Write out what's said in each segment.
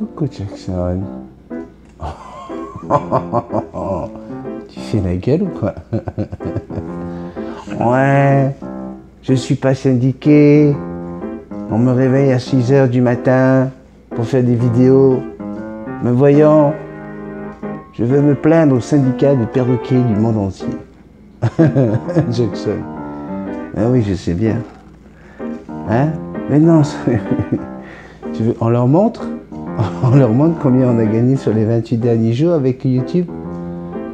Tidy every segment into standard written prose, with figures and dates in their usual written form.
Coucou Jackson. Tu fais la gueule ou quoi? Ouais, je suis pas syndiqué. On me réveille à 6 h du matin pour faire des vidéos. Mais voyons, je veux me plaindre au syndicat des perroquets du monde entier. Jackson. Ah oui, je sais bien. Hein? Mais non, tu veux, on leur montre? On leur montre combien on a gagné sur les 28 derniers jours avec YouTube?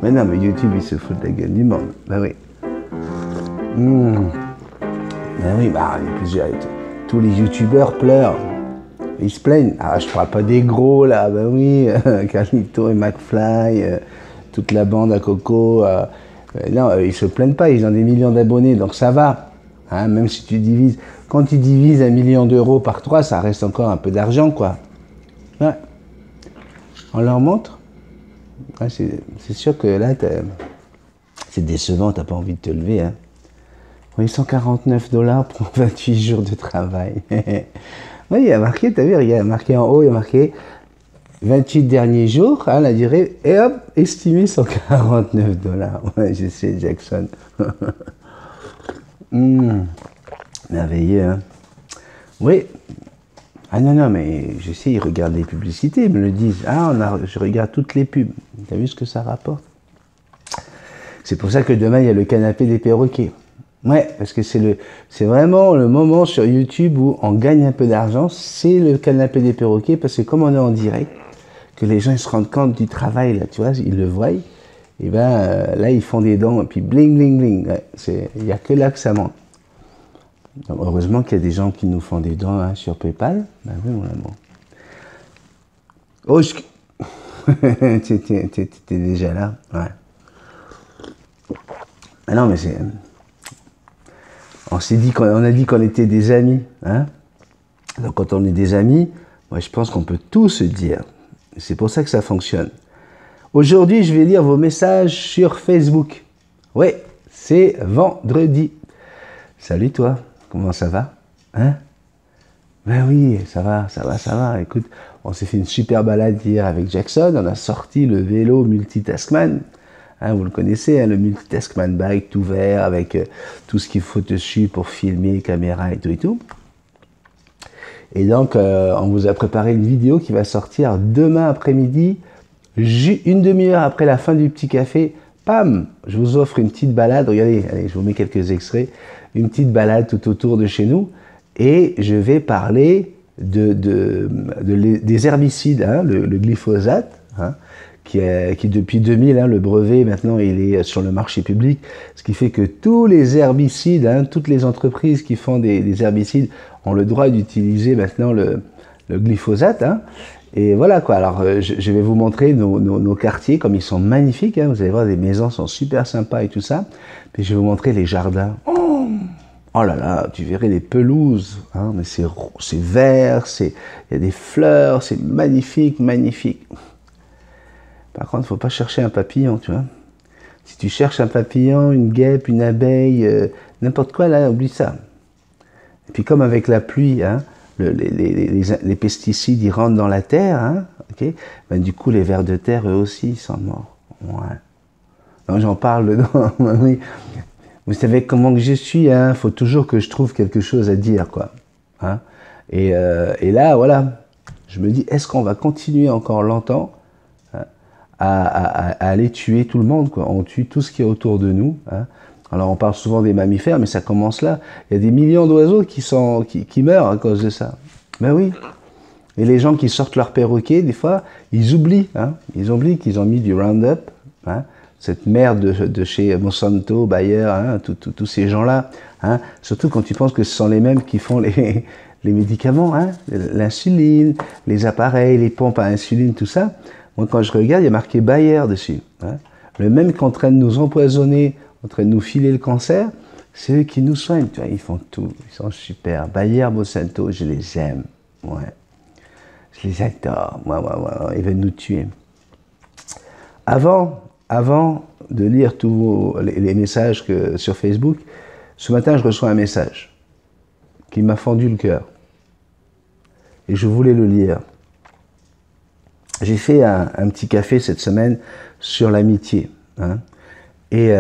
Mais non, mais YouTube, il se fout de la gueule du monde. Ben oui. Ben oui, bah, il y a plusieurs. Tous les YouTubeurs pleurent. Ils se plaignent. Ah, je parle pas des gros, là. Ben oui, Carlito et McFly, toute la bande à Coco. Non, ils se plaignent pas. Ils ont des millions d'abonnés, donc ça va. Hein, même si tu divises. Quand tu divises 1 million d'euros par 3, ça reste encore un peu d'argent, quoi. Ouais. On leur montre. Ouais, c'est sûr que là, c'est décevant, t'as pas envie de te lever. Hein. Oui, 149 $ pour 28 jours de travail. Oui, il y a marqué, t'as vu, il y a marqué en haut, il y a marqué 28 derniers jours, hein, la durée, et hop, estimé 149 $. Ouais, je sais, Jackson. Merveilleux, hein. Oui. Ah non, non, mais je sais, ils regardent les publicités, ils me le disent. Ah, je regarde toutes les pubs. T'as vu ce que ça rapporte? C'est pour ça que demain, il y a le canapé des perroquets. Ouais, parce que c'est vraiment le moment sur YouTube où on gagne un peu d'argent, c'est le canapé des perroquets, parce que comme on est en direct, que les gens ils se rendent compte du travail, là, tu vois, ils le voient, et ben là, ils font des dons, et puis bling, bling, bling. Ouais, il n'y a que là que ça monte. Donc, heureusement qu'il y a des gens qui nous font des dons hein, sur PayPal. Ben oui, mon amour. Oh, t'étais déjà là. Ouais. Ah non, mais c'est... On a dit qu'on était des amis. Hein. Donc quand on est des amis, moi je pense qu'on peut tout se dire. C'est pour ça que ça fonctionne. Aujourd'hui, je vais lire vos messages sur Facebook. Oui, c'est vendredi. Salut toi. Comment ça va? Hein? Ben oui, ça va, ça va, ça va. Écoute, on s'est fait une super balade hier avec Jackson. On a sorti le vélo Multitaskman. Hein, vous le connaissez, hein, le Multitaskman bike tout vert avec tout ce qu'il faut dessus pour filmer, caméra et tout et tout. Et donc, on vous a préparé une vidéo qui va sortir demain après-midi, une demi-heure après la fin du petit café. Pam! Je vous offre une petite balade. Regardez, allez, je vous mets quelques extraits. Une petite balade tout autour de chez nous. Et je vais parler des herbicides, hein, le glyphosate, hein, qui depuis 2000, hein, le brevet, maintenant, il est sur le marché public. Ce qui fait que tous les herbicides, hein, toutes les entreprises qui font des herbicides ont le droit d'utiliser maintenant le glyphosate. Hein. Et voilà quoi. Alors, je vais vous montrer nos quartiers, comme ils sont magnifiques. Hein. Vous allez voir, les maisons sont super sympas et tout ça. Puis je vais vous montrer les jardins. Oh là là, tu verrais les pelouses. Hein, mais c'est vert, il y a des fleurs, c'est magnifique, magnifique. Par contre, il ne faut pas chercher un papillon, tu vois. Si tu cherches un papillon, une guêpe, une abeille, n'importe quoi, là, oublie ça. Et puis comme avec la pluie, hein, les pesticides, ils rentrent dans la terre, hein, okay, ben, du coup, les vers de terre, eux aussi, ils sont morts. Ouais. Donc j'en parle dedans, oui. Vous savez comment que je suis, hein, faut toujours que je trouve quelque chose à dire, quoi. Hein. Et là, voilà, je me dis, est-ce qu'on va continuer encore longtemps à aller tuer tout le monde, quoi. On tue tout ce qui est autour de nous. Hein. Alors on parle souvent des mammifères, mais ça commence là. Il y a des millions d'oiseaux qui meurent à cause de ça. Ben oui. Et les gens qui sortent leur perroquet, des fois, ils oublient. Hein. Ils oublient qu'ils ont mis du Roundup, hein, cette merde de chez Monsanto, Bayer, hein, tous ces gens-là. Hein. Surtout quand tu penses que ce sont les mêmes qui font les médicaments, hein, l'insuline, les appareils, les pompes à insuline, tout ça. Moi, quand je regarde, il y a marqué Bayer dessus. Hein. Le même qui est en train de nous empoisonner, en train de nous filer le cancer, c'est eux qui nous soignent. Tu vois, ils font tout. Ils sont super. Bayer, Monsanto, je les aime. Ouais. Je les adore. Ouais. Ils veulent nous tuer. Avant de lire tous les messages sur Facebook, ce matin, je reçois un message qui m'a fendu le cœur. Et je voulais le lire. j'ai fait un petit café cette semaine sur l'amitié. Hein. Et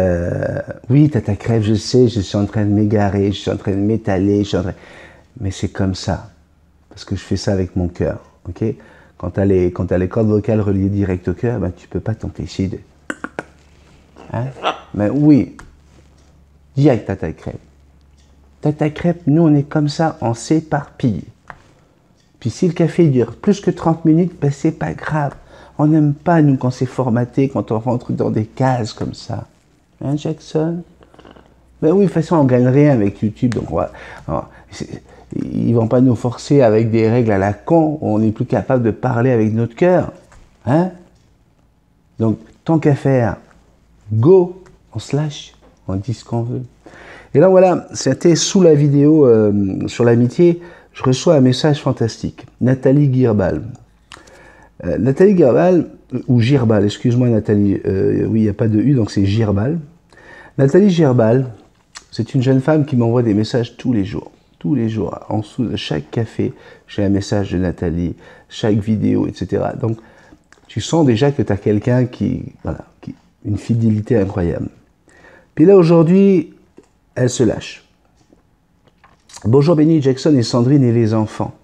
oui, Tata Crève, je sais, je suis en train de m'égarer, je suis en train de m'étaler, mais c'est comme ça. Parce que je fais ça avec mon cœur. Okay, quand tu as les cordes vocales reliées direct au cœur, ben, tu ne peux pas t'empêcher de... Hein? Mais oui, dis avec Tata Crêpe. Tata Crêpe, nous on est comme ça, on s'éparpille. Puis si le café dure plus que 30 minutes, ben c'est pas grave. On n'aime pas, nous, quand c'est formaté, quand on rentre dans des cases comme ça. Hein, Jackson? Ben oui, de toute façon, on gagne rien avec YouTube, donc ils vont pas nous forcer avec des règles à la con, on n'est plus capable de parler avec notre cœur. Hein? Donc, tant qu'à faire, go, on se lâche, on dit ce qu'on veut. Et là, voilà, c'était sous la vidéo sur l'amitié, je reçois un message fantastique. Nathalie Girbal. Nathalie Girbal, ou Girbal, excuse-moi Nathalie, oui, il n'y a pas de U, donc c'est Girbal. Nathalie Girbal, c'est une jeune femme qui m'envoie des messages tous les jours. Tous les jours, en dessous de chaque café, j'ai un message de Nathalie, chaque vidéo, etc. Donc, tu sens déjà que tu as quelqu'un qui, une fidélité incroyable. Puis là, aujourd'hui, elle se lâche. Bonjour Benny, Jackson et Sandrine et les enfants.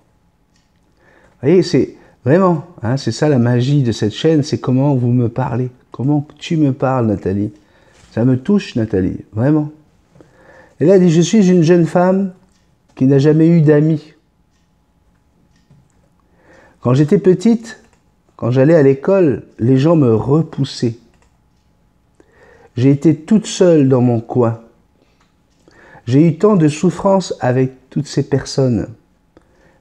Vous voyez, c'est vraiment, hein, c'est ça la magie de cette chaîne, c'est comment vous me parlez, comment tu me parles, Nathalie. Ça me touche, Nathalie, vraiment. Et là, elle dit, je suis une jeune femme qui n'a jamais eu d'amis. Quand j'étais petite, quand j'allais à l'école, les gens me repoussaient. J'ai été toute seule dans mon coin. J'ai eu tant de souffrances avec toutes ces personnes.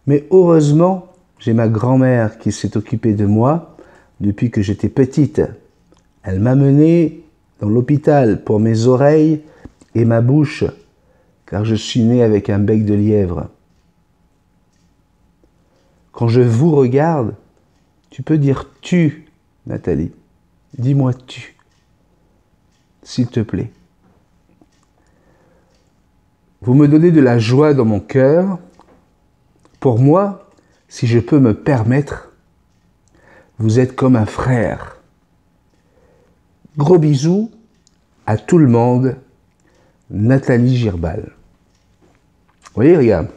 Mais heureusement, j'ai ma grand-mère qui s'est occupée de moi depuis que j'étais petite. Elle m'a mené dans l'hôpital pour mes oreilles et ma bouche, car je suis né avec un bec de lièvre. Quand je vous regarde, tu peux dire « tu », Nathalie. Dis-moi « tu », s'il te plaît. Vous me donnez de la joie dans mon cœur. Pour moi, si je peux me permettre, vous êtes comme un frère. Gros bisous à tout le monde, Nathalie Girbal. Vous voyez, regarde.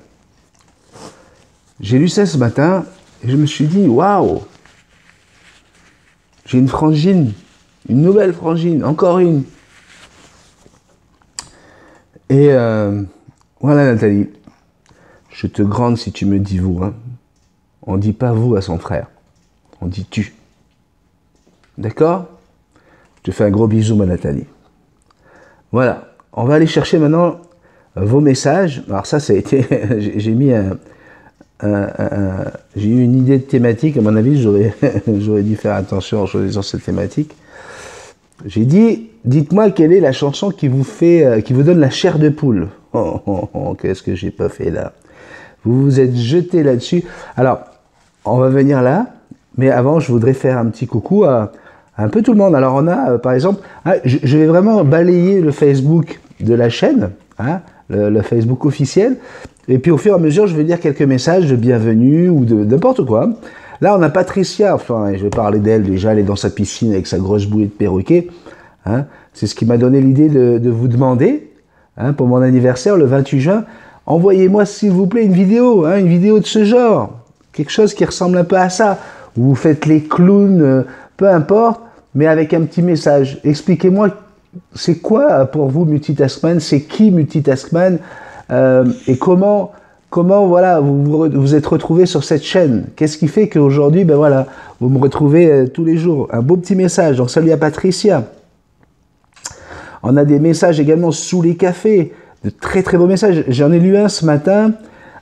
J'ai lu ça ce matin et je me suis dit, waouh, j'ai une frangine, une nouvelle frangine, encore une. Et voilà Nathalie, je te grande si tu me dis vous. Hein. On ne dit pas vous à son frère, on dit tu. D'accord? Je te fais un gros bisou ma Nathalie. Voilà, on va aller chercher maintenant vos messages. Alors ça a été, j'ai mis j'ai eu une idée de thématique, à mon avis j'aurais dû faire attention en choisissant cette thématique. J'ai dit, dites-moi quelle est la chanson qui vous donne la chair de poule. Qu'est-ce que j'ai pas fait là? Vous vous êtes jeté là-dessus. Alors, on va venir là, mais avant je voudrais faire un petit coucou à un peu tout le monde. Alors on a par exemple, je vais vraiment balayer le Facebook de la chaîne, hein, le Facebook officiel, et puis au fur et à mesure je vais lire quelques messages de bienvenue ou de n'importe quoi. Là on a Patricia, enfin je vais parler d'elle déjà, elle est dans sa piscine avec sa grosse bouée de perroquet, hein. C'est ce qui m'a donné l'idée de vous demander, hein, pour mon anniversaire le 28 juin, envoyez-moi s'il vous plaît une vidéo, hein, une vidéo de ce genre, quelque chose qui ressemble un peu à ça, où vous faites les clowns, peu importe, mais avec un petit message. Expliquez-moi, c'est quoi pour vous Multitaskman, c'est qui Multitaskman, et comment voilà, vous êtes retrouvé sur cette chaîne. Qu'est-ce qui fait qu'aujourd'hui, ben voilà, vous me retrouvez tous les jours. Un beau petit message, donc salut à Patricia. On a des messages également sous les cafés, de très très beaux messages. J'en ai lu un ce matin.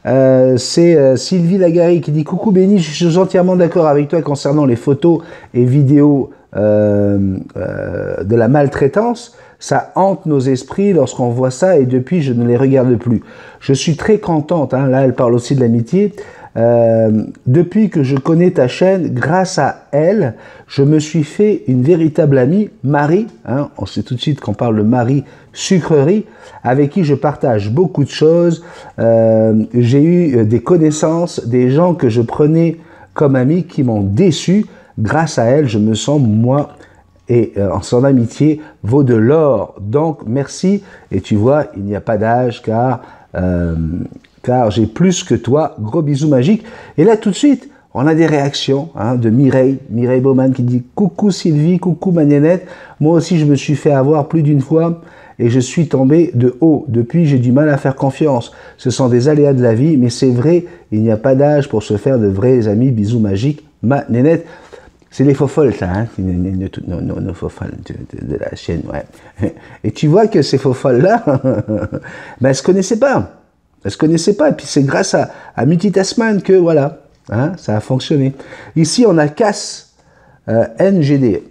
C'est Sylvie Lagari qui dit « Coucou Benny, je suis entièrement d'accord avec toi concernant les photos et vidéos de la maltraitance. Ça hante nos esprits lorsqu'on voit ça et depuis, je ne les regarde plus. Je suis très contente, hein, là elle parle aussi de l'amitié. Depuis que je connais ta chaîne, grâce à elle, je me suis fait une véritable amie, Marie, hein, on sait tout de suite qu'on parle de Marie Sucrerie, avec qui je partage beaucoup de choses. J'ai eu des connaissances, des gens que je prenais comme amis qui m'ont déçu. Grâce à elle, je me sens, moi, et son amitié vaut de l'or. Donc, merci. Et tu vois, il n'y a pas d'âge, car j'ai plus que toi. Gros bisous magiques. Et là, tout de suite, on a des réactions de Mireille Baumann qui dit « Coucou Sylvie, coucou Magnanette. Moi aussi, je me suis fait avoir plus d'une fois et je suis tombé de haut. Depuis, j'ai du mal à faire confiance. Ce sont des aléas de la vie, mais c'est vrai, il n'y a pas d'âge pour se faire de vrais amis. Bisous magiques, Magnanette. » C'est les faux folles, ça, hein, nos faux folles de la chaîne, ouais. Et tu vois que ces faux folles-là, ben, elles se connaissaient pas. Elles se connaissaient pas. Et puis c'est grâce à Multitasman que, voilà, hein, ça a fonctionné. Ici, on a Cass, NGD.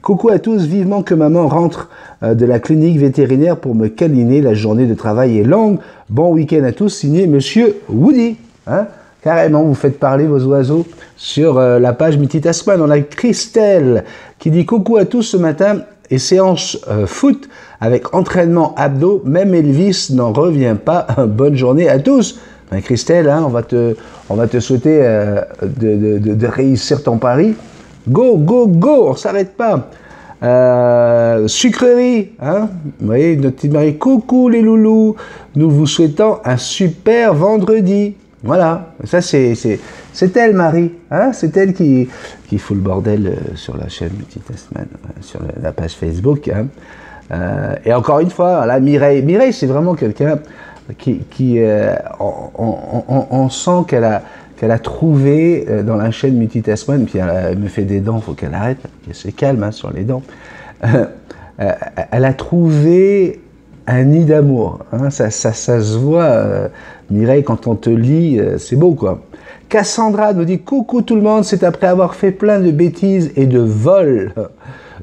Coucou à tous, vivement que maman rentre de la clinique vétérinaire pour me câliner. La journée de travail est longue. Bon week-end à tous, signé Monsieur Woody. Hein. Carrément, vous faites parler vos oiseaux sur la page Multitasman. On a Christelle qui dit coucou à tous ce matin et séance foot avec entraînement abdos. Même Elvis n'en revient pas. Bonne journée à tous. Ben, Christelle, hein, on va te souhaiter de réussir ton pari. Go, go, go, on s'arrête pas. Sucrerie, hein, vous voyez, notre petite Marie. Coucou les loulous. Nous vous souhaitons un super vendredi. Voilà, ça c'est elle, Marie, hein, c'est elle qui fout le bordel sur la chaîne Multitasman, sur la page Facebook. Hein. Et encore une fois, là, Mireille, c'est vraiment quelqu'un on sent qu'elle a trouvé dans la chaîne Multitasman, puis elle me fait des dents, il faut qu'elle arrête, qu'elle se calme hein, sur les dents. Elle a trouvé un nid d'amour, hein, ça se voit, Mireille, quand on te lit, c'est beau quoi. Cassandra nous dit coucou tout le monde, c'est après avoir fait plein de bêtises et de vols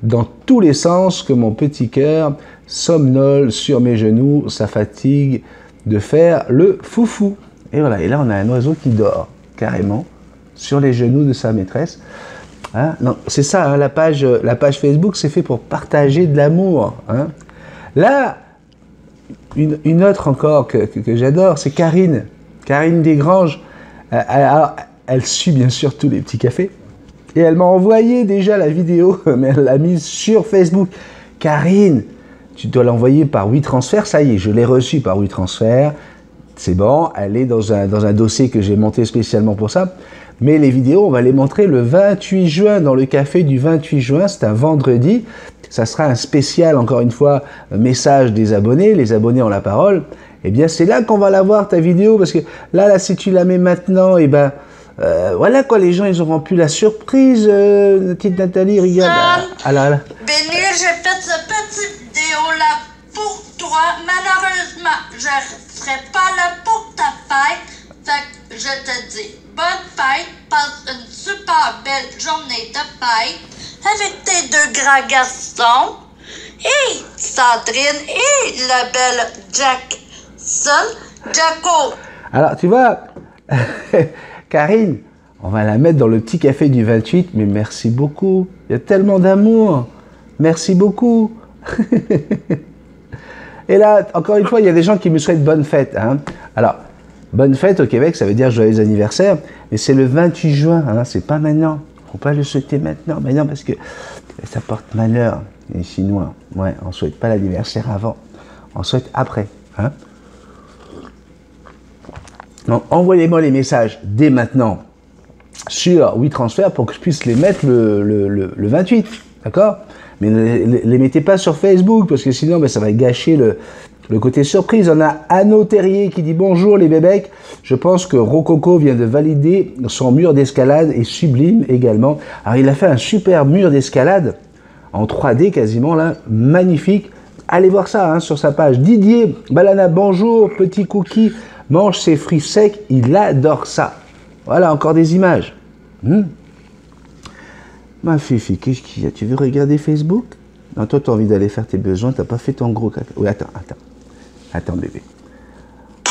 dans tous les sens que mon petit cœur somnole sur mes genoux, ça fatigue de faire le foufou. Et voilà, et là on a un oiseau qui dort carrément sur les genoux de sa maîtresse. Hein, non, c'est ça, hein, la page Facebook, c'est fait pour partager de l'amour. Hein. Là, une autre encore que j'adore, c'est Karine Desgranges. Elle suit bien sûr tous les petits cafés. Et elle m'a envoyé déjà la vidéo, mais elle l'a mise sur Facebook. Karine, tu dois l'envoyer par WeTransfer. Ça y est, je l'ai reçue par WeTransfer. C'est bon, elle est dans un dossier que j'ai monté spécialement pour ça. Mais les vidéos, on va les montrer le 28 juin, dans le café du 28 juin. C'est un vendredi. Ça sera un spécial, encore une fois, message des abonnés. Les abonnés ont la parole. Eh bien, c'est là qu'on va la voir, ta vidéo. Parce que là, si tu la mets maintenant, eh ben, voilà quoi, les gens, ils auront plus la surprise. Petite Nathalie, regarde. Béni, j'ai fait cette petite vidéo-là pour toi. Malheureusement, je ne serai pas là pour ta fête. Fait que je te dis bonne fête. Passe une super belle journée de fête avec tes deux grands garçons. Et Sandrine et la belle Jackson. Jacko. Alors, tu vois, Karine, on va la mettre dans le petit café du 28, mais merci beaucoup. Il y a tellement d'amour. Merci beaucoup. Et là, encore une fois, il y a des gens qui me souhaitent bonne fête. Hein. Alors, bonne fête au Québec, ça veut dire joyeux anniversaire, mais c'est le 28 juin, hein, c'est pas maintenant. Il ne faut pas le souhaiter maintenant, parce que ça porte malheur, les Chinois. Ouais, on ne souhaite pas l'anniversaire avant, on souhaite après. Hein. Donc, envoyez-moi les messages dès maintenant sur WeTransfer pour que je puisse les mettre le 28, d'accord? Mais ne les mettez pas sur Facebook, parce que sinon, ça va gâcher le côté surprise. On a Anno Terrier qui dit « Bonjour les bébêcs, je pense que Rococo vient de valider son mur d'escalade et sublime également. » Alors, il a fait un super mur d'escalade, en 3D quasiment, là, magnifique. Allez voir ça hein, sur sa page. Didier Balana, bonjour, petit cookie, mange ses fruits secs, il adore ça. Voilà, encore des images. Ma Fifi, qu'est-ce qu'il y a? Tu veux regarder Facebook? Non, toi, tu as envie d'aller faire tes besoins, tu n'as pas fait ton gros caca. Oui, attends, bébé.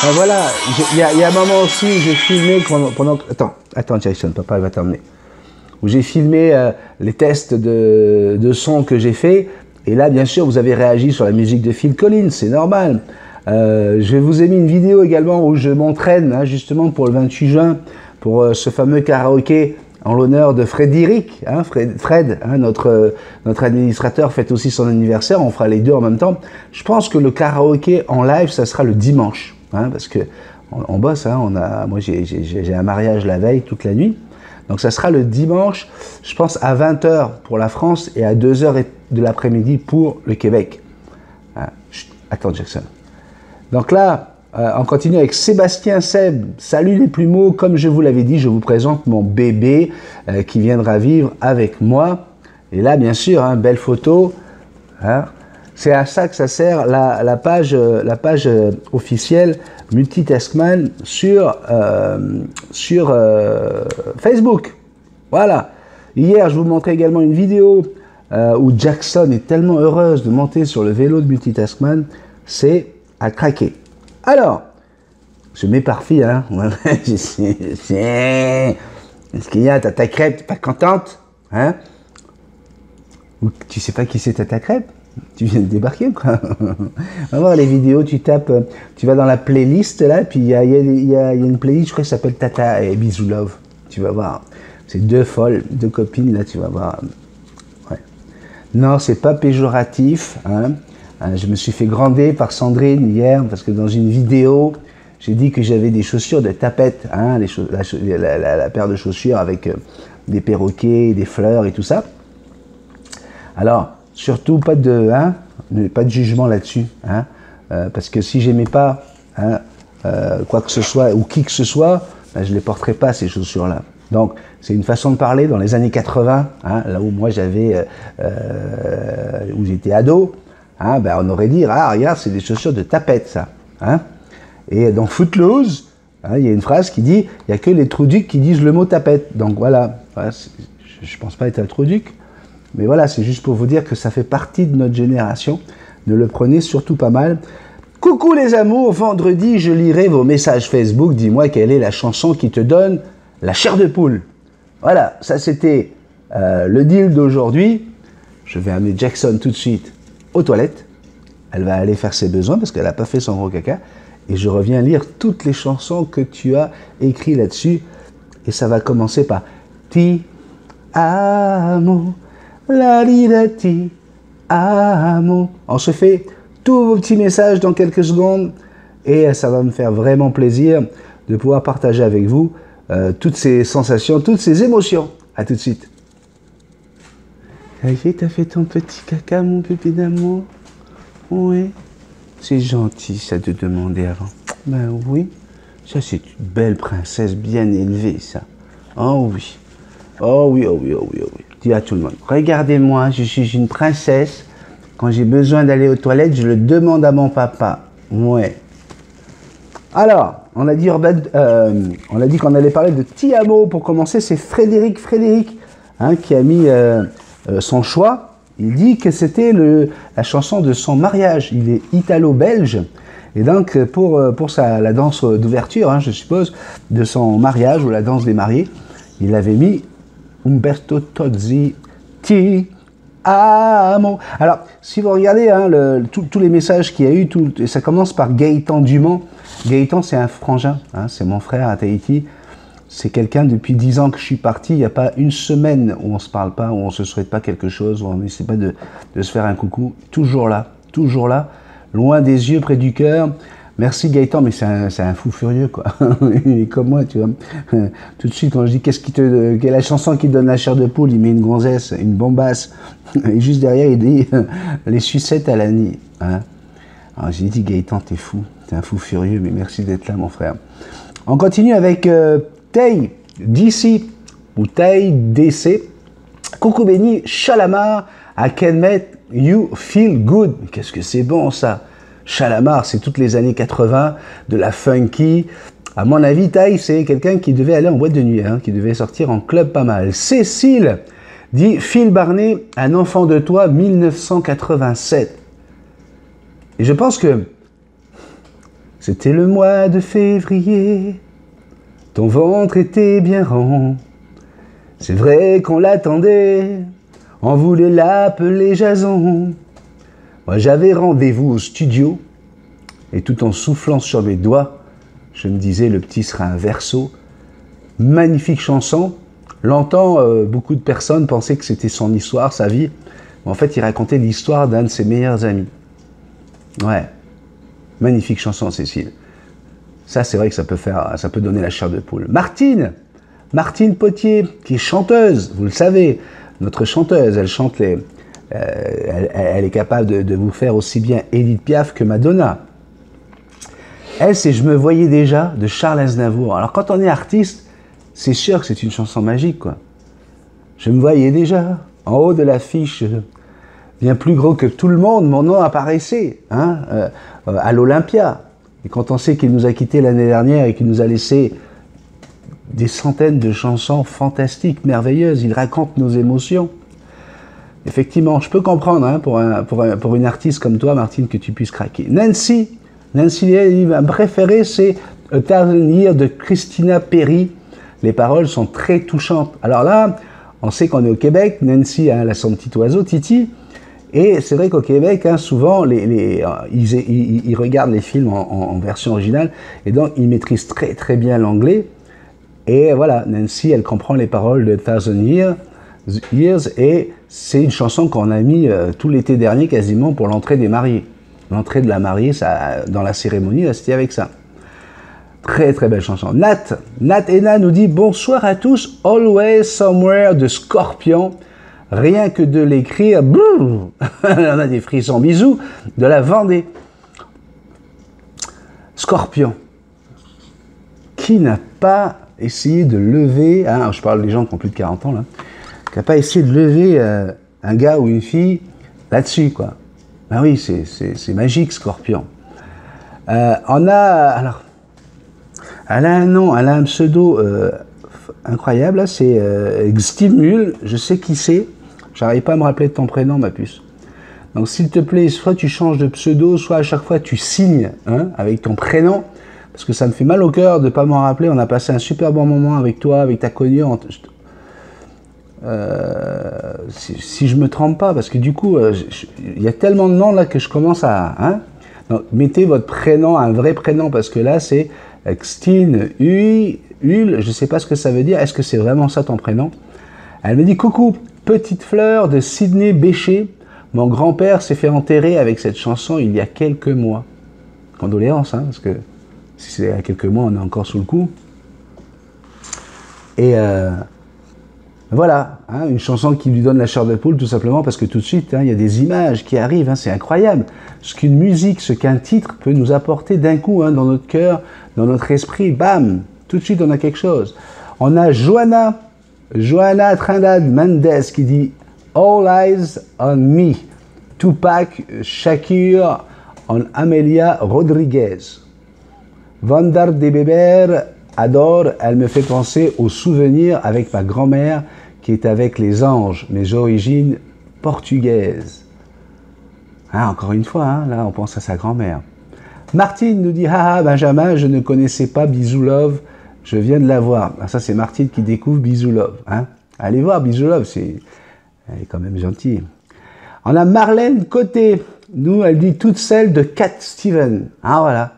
Ah, voilà, il y a un moment aussi où j'ai filmé pendant... Attends, Jason, papa va t'emmener. Où j'ai filmé les tests de son que j'ai fait. Et là, bien sûr, vous avez réagi sur la musique de Phil Collins, c'est normal. Je vous ai mis une vidéo également où je m'entraîne, hein, justement, pour le 28 juin, pour ce fameux karaoké en l'honneur de Frédéric, hein, Fred, hein, notre administrateur fête aussi son anniversaire, on fera les deux en même temps. Je pense que le karaoké en live, ça sera le dimanche, hein, parce que on bosse, hein, moi j'ai un mariage la veille, toute la nuit, donc ça sera le dimanche, je pense à 20h pour la France et à 2h de l'après-midi pour le Québec. Hein, attends Jackson. Donc là, on continue avec Sébastien Seb. Salut les plumeaux, comme je vous l'avais dit, je vous présente mon bébé qui viendra vivre avec moi. Et là, bien sûr, hein, belle photo. Hein, c'est à ça que ça sert la page officielle Multitaskman sur Facebook. Voilà. Hier, je vous montrais également une vidéo où Jackson est tellement heureuse de monter sur le vélo de Multitaskman. C'est à craquer. Alors, je m'éparpille, hein. Est-ce qu'il y a Tata Crêpe, t'es pas contente, hein? Ou tu sais pas qui c'est Tata Crêpe? Tu viens de débarquer, quoi. Va voir les vidéos, tu tapes, tu vas dans la playlist, là, puis il y a une playlist, je crois, qui s'appelle Tata et Bisou Love. Tu vas voir. C'est deux folles, deux copines, là, tu vas voir. Ouais. Non, c'est pas péjoratif, hein. Je me suis fait grander par Sandrine hier parce que dans une vidéo, j'ai dit que j'avais des chaussures de tapette, hein, la paire de chaussures avec des perroquets, des fleurs et tout ça. Alors, surtout pas de jugement là-dessus, hein, parce que si j'aimais pas hein, quoi que ce soit ou qui que ce soit, ben, je ne les porterais pas ces chaussures-là. Donc, c'est une façon de parler dans les années 80, hein, là où moi où j'étais ado. Hein, ben on aurait dit, ah regarde, c'est des chaussures de tapette ça. Hein. Et dans Footloose, hein, il y a une phrase qui dit, il n'y a que les trouducs qui disent le mot tapette. Donc voilà, je ne pense pas être un trouduc, mais voilà, c'est juste pour vous dire que ça fait partie de notre génération. Ne le prenez surtout pas mal. Coucou les amours, vendredi je lirai vos messages Facebook, dis-moi quelle est la chanson qui te donne la chair de poule. Voilà, ça c'était le deal d'aujourd'hui. Je vais amener Jackson tout de suite aux toilettes, elle va aller faire ses besoins parce qu'elle n'a pas fait son gros caca et je reviens lire toutes les chansons que tu as écrites là-dessus et ça va commencer par Ti amo, la vida ti amo. On se fait tous vos petits messages dans quelques secondes et ça va me faire vraiment plaisir de pouvoir partager avec vous toutes ces sensations, toutes ces émotions. À tout de suite. Ça y est, t'as fait ton petit caca, mon pépé d'amour? Oui. C'est gentil, ça, de demander avant. Ben oui. Ça, c'est une belle princesse bien élevée, ça. Oh oui. Oh oui, oh oui, oh oui, oh oui. Dis à tout le monde, regardez-moi, je suis une princesse. Quand j'ai besoin d'aller aux toilettes, je le demande à mon papa. Ouais. Alors, on a dit qu'on allait parler de Ti amo. Pour commencer, c'est Frédéric, hein, qui a mis... son choix, il dit que c'était la chanson de son mariage. Il est italo-belge. Et donc, pour la danse d'ouverture, hein, je suppose, de son mariage ou la danse des mariés, il avait mis Umberto Tozzi, Ti amo. Alors, si vous regardez hein, tous les messages qu'il y a eu, ça commence par Gaëtan Dumont. Gaëtan, c'est un frangin, hein, c'est mon frère à Tahiti. C'est quelqu'un, depuis 10 ans que je suis parti, il n'y a pas une semaine où on ne se parle pas, où on ne se souhaite pas quelque chose, où on n'essaie pas de se faire un coucou. Toujours là, loin des yeux, près du cœur. Merci Gaëtan, mais c'est un fou furieux, quoi. Il est comme moi, tu vois. Tout de suite, quand je dis quelle est la chanson qui donne la chair de poule, il met une gonzesse, une bombasse. Et juste derrière, il dit les sucettes à la nid. Hein. Alors j'ai dit, Gaëtan, t'es fou, t'es un fou furieux, mais merci d'être là, mon frère. On continue avec... Tay DC ou Tay DC. Coucou Béni, Chalamar, I can make you feel good. Qu'est-ce que c'est bon ça. Chalamar, c'est toutes les années 80, de la funky. À mon avis, Tay, c'est quelqu'un qui devait aller en boîte de nuit, hein, qui devait sortir en club pas mal. Cécile dit Phil Barnet, un enfant de toi, 1987. Et je pense que c'était le mois de février. Ton ventre était bien rond, c'est vrai qu'on l'attendait, on voulait l'appeler Jason. Moi j'avais rendez-vous au studio, et tout en soufflant sur mes doigts, je me disais le petit sera un verso. Magnifique chanson, Longtemps, beaucoup de personnes pensaient que c'était son histoire, sa vie. Mais en fait, il racontait l'histoire d'un de ses meilleurs amis. Ouais. Magnifique chanson, Cécile. Ça, c'est vrai que ça peut donner la chair de poule. Martine Potier, qui est chanteuse, vous le savez, notre chanteuse, elle chante elle est capable de vous faire aussi bien Edith Piaf que Madonna. Elle, c'est Je me voyais déjà de Charles Aznavour. Alors quand on est artiste, c'est sûr que c'est une chanson magique, quoi. Je me voyais déjà, en haut de l'affiche, bien plus gros que tout le monde, mon nom apparaissait, hein, à l'Olympia. Et quand on sait qu'il nous a quittés l'année dernière et qu'il nous a laissé des centaines de chansons fantastiques, merveilleuses, il raconte nos émotions. Effectivement, je peux comprendre, hein, pour une artiste comme toi, Martine, que tu puisses craquer. Nancy, ma préférée, c'est A Thousand Years de Christina Perri. Les paroles sont très touchantes. Alors là, on sait qu'on est au Québec. Nancy, hein, elle a son petit oiseau, Titi. Et c'est vrai qu'au Québec, hein, souvent, ils regardent les films en version originale. Et donc, ils maîtrisent très très bien l'anglais. Et voilà, Nancy, elle comprend les paroles de Thousand Years. Et c'est une chanson qu'on a mis tout l'été dernier quasiment pour l'entrée des mariés. L'entrée de la mariée, ça, dans la cérémonie, c'était avec ça. Très très belle chanson. Nat Ena nous dit bonsoir à tous, Always Somewhere de Scorpion. Rien que de l'écrire, on a des frissons. Bisous de la Vendée. Scorpion. Qui n'a pas essayé de lever, hein, je parle des gens qui ont plus de 40 ans là, qui n'a pas essayé de lever un gars ou une fille là-dessus, quoi. Ben oui, c'est magique, Scorpion. On a, alors, elle a un nom, elle a un pseudo incroyable, c'est Xtimul, je sais qui c'est, j'arrive pas à me rappeler de ton prénom, ma puce. Donc s'il te plaît, soit tu changes de pseudo, soit à chaque fois tu signes, hein, avec ton prénom, parce que ça me fait mal au cœur de ne pas m'en rappeler, on a passé un super bon moment avec toi, avec ta connue, si je me trompe pas, parce que du coup, il y a tellement de noms là que je commence à... Hein. Donc, mettez votre prénom, un vrai prénom, parce que là, c'est Xtine Ul, je sais pas ce que ça veut dire. Est-ce que c'est vraiment ça ton prénom? Elle me dit, coucou, petite fleur de Sidney Bécher. Mon grand-père s'est fait enterrer avec cette chanson il y a quelques mois. Condoléances, hein, parce que si c'est il y a quelques mois, on est encore sous le coup. Et... voilà, hein, une chanson qui lui donne la chair de poule, tout simplement parce que tout de suite, hein, il y a des images qui arrivent, hein, c'est incroyable. Ce qu'une musique, ce qu'un titre peut nous apporter d'un coup, hein, dans notre cœur, dans notre esprit, bam, tout de suite on a quelque chose. On a Johanna Trindade Mendes qui dit « All Eyes on Me », Tupac Shakur on Amelia Rodriguez. Vandar de Beber adore, elle me fait penser aux souvenirs avec ma grand-mère qui est avec les anges, mes origines portugaises. Ah, encore une fois, hein, là on pense à sa grand-mère. Martine nous dit, haha Benjamin, je ne connaissais pas Bisou Love, je viens de la voir. Ah, ça c'est Martine qui découvre Bisou Love. Hein. Allez voir Bisou Love, elle est quand même gentille. On a Marlène Côté, nous elle dit toutes celles de Cat Steven. Ah voilà.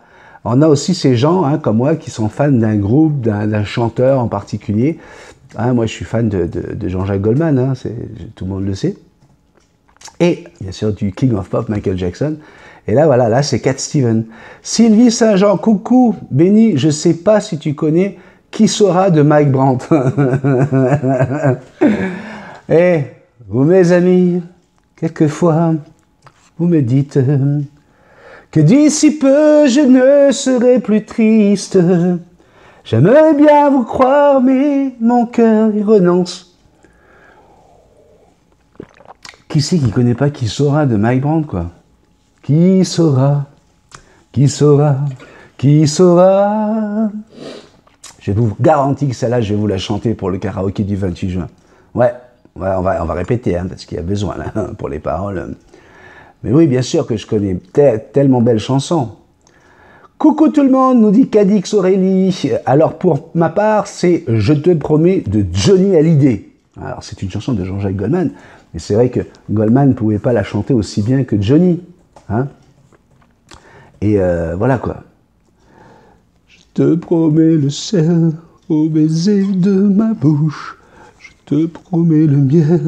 On a aussi ces gens, hein, comme moi, qui sont fans d'un groupe, d'un chanteur en particulier. Hein, moi, je suis fan de Jean-Jacques Goldman, hein, tout le monde le sait. Et, bien sûr, du King of Pop, Michael Jackson. Et là, voilà, là, c'est Cat Steven. Sylvie Saint-Jean, coucou, Béni, je sais pas si tu connais Qui saura de Mike Brandt. Et, vous, mes amis, quelquefois, vous me dites... que d'ici peu je ne serai plus triste. J'aimerais bien vous croire, mais mon cœur y renonce. Qui c'est qui connaît pas Qui saura de Mike Brandt, quoi? Qui saura? Qui saura? Qui saura? Je vous garantis que celle-là, je vais vous la chanter pour le karaoké du 28 juin. Ouais, on va répéter, hein, parce qu'il y a besoin, là, pour les paroles. Mais oui, bien sûr que je connais tellement belle chanson. Coucou tout le monde, nous dit Cadix Aurélie. Alors pour ma part, c'est Je te promets de Johnny Hallyday. Alors c'est une chanson de Jean-Jacques Goldman, mais c'est vrai que Goldman ne pouvait pas la chanter aussi bien que Johnny. Hein. Et voilà quoi. Je te promets le sel au baiser de ma bouche. te promets le mien,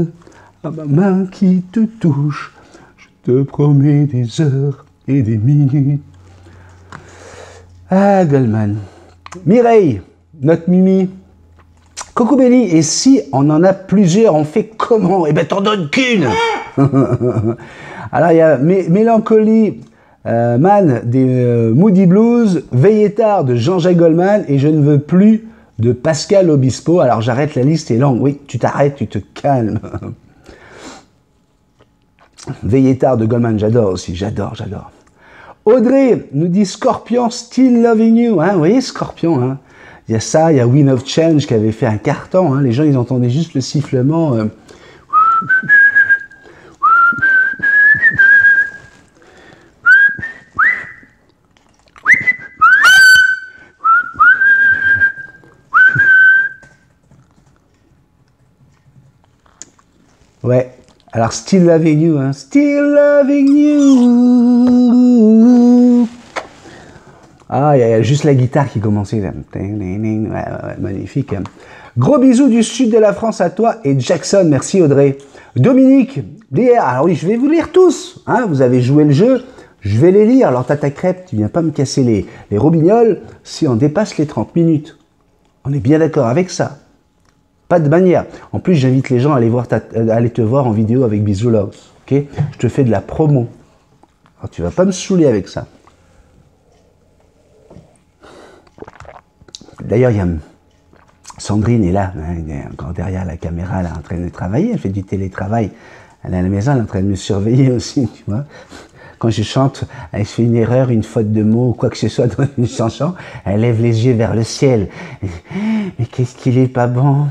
à ma main qui te touche, je te promets des heures et des minutes. Ah, Goldman. Mireille, notre Mimi. Coucou Béli, et si on en a plusieurs, on fait comment? Eh ben, t'en donnes qu'une. Alors, il y a Mélancolie Man des Moody Blues, Veillez tard de Jean-Jacques Goldman, et Je ne veux plus de Pascal Obispo. Alors, j'arrête, la liste est longue. Oui, tu t'arrêtes, tu te calmes. Veillez tard de Goldman, j'adore aussi, j'adore. Audrey nous dit Scorpion, Still Loving You. Hein, vous voyez, Scorpion, hein. Il y a ça, il y a Wind of Change qui avait fait un carton. Hein. Les gens, ils entendaient juste le sifflement. Ouais. Alors, Still Loving You. Hein. Still Loving You. Ah, il y a juste la guitare qui commençait. Ouais, magnifique. Gros bisous du sud de la France à toi et Jackson. Merci Audrey. Dominique, DR. Alors oui, je vais vous lire tous. Hein, vous avez joué le jeu. Je vais les lire. Alors Tata Crêpe, tu viens pas me casser les robignoles si on dépasse les 30 minutes. On est bien d'accord avec ça. Pas de manière. En plus, j'invite les gens à aller te voir en vidéo avec Bisous Love. Ok? Je te fais de la promo. Alors tu vas pas me saouler avec ça. D'ailleurs, il y a Sandrine est là, hein, elle est encore derrière la caméra, elle est en train de travailler, elle fait du télétravail. Elle est à la maison, elle est en train de me surveiller aussi, tu vois. Quand je chante, elle fait une erreur, une faute de mots, quoi que ce soit dans une chanson, elle lève les yeux vers le ciel. Mais qu'est-ce qu'il est pas bon?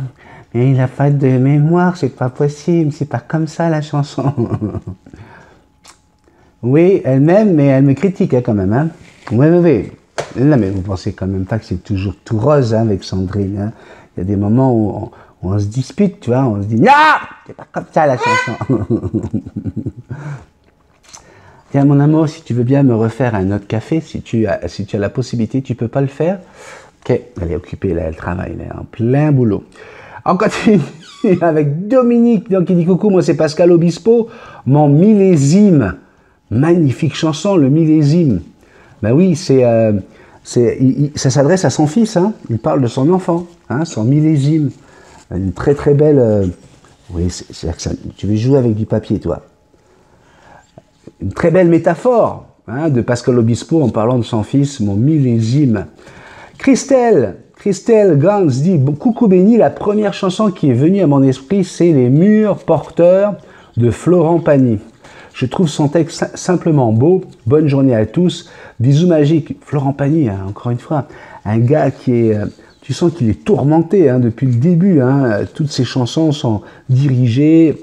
Mais il a pas de mémoire, c'est pas possible, c'est pas comme ça la chanson. Oui, elle m'aime, mais elle me critique hein, quand même. Hein. Oui. Non, mais vous pensez quand même pas que c'est toujours tout rose hein, avec Sandrine. Hein. Il y a des moments où on se dispute, tu vois, on se dit « Non, c'est pas comme ça la chanson !» Tiens, mon amour, si tu veux bien me refaire un autre café, si tu as la possibilité, tu peux pas le faire? Ok, elle est occupée, là, elle travaille, elle est en plein boulot. On continue avec Dominique, donc, qui dit « Coucou, moi c'est Pascal Obispo, mon millésime. » Magnifique chanson, le millésime. Ben oui, ça s'adresse à son fils, hein. Il parle de son enfant, hein, son millésime. Une très très belle... oui, tu veux jouer avec du papier, toi. Une très belle métaphore hein, de Pascal Obispo en parlant de son fils, mon millésime. Christelle Gans dit « Coucou Béni, la première chanson qui est venue à mon esprit, c'est Les murs porteurs de Florent Pagny. Je trouve son texte simplement beau. Bonne journée à tous. Bisous magiques. » Florent Pagny, hein, encore une fois, un gars qui est... tu sens qu'il est tourmenté hein, depuis le début. Hein. Toutes ses chansons sont dirigées.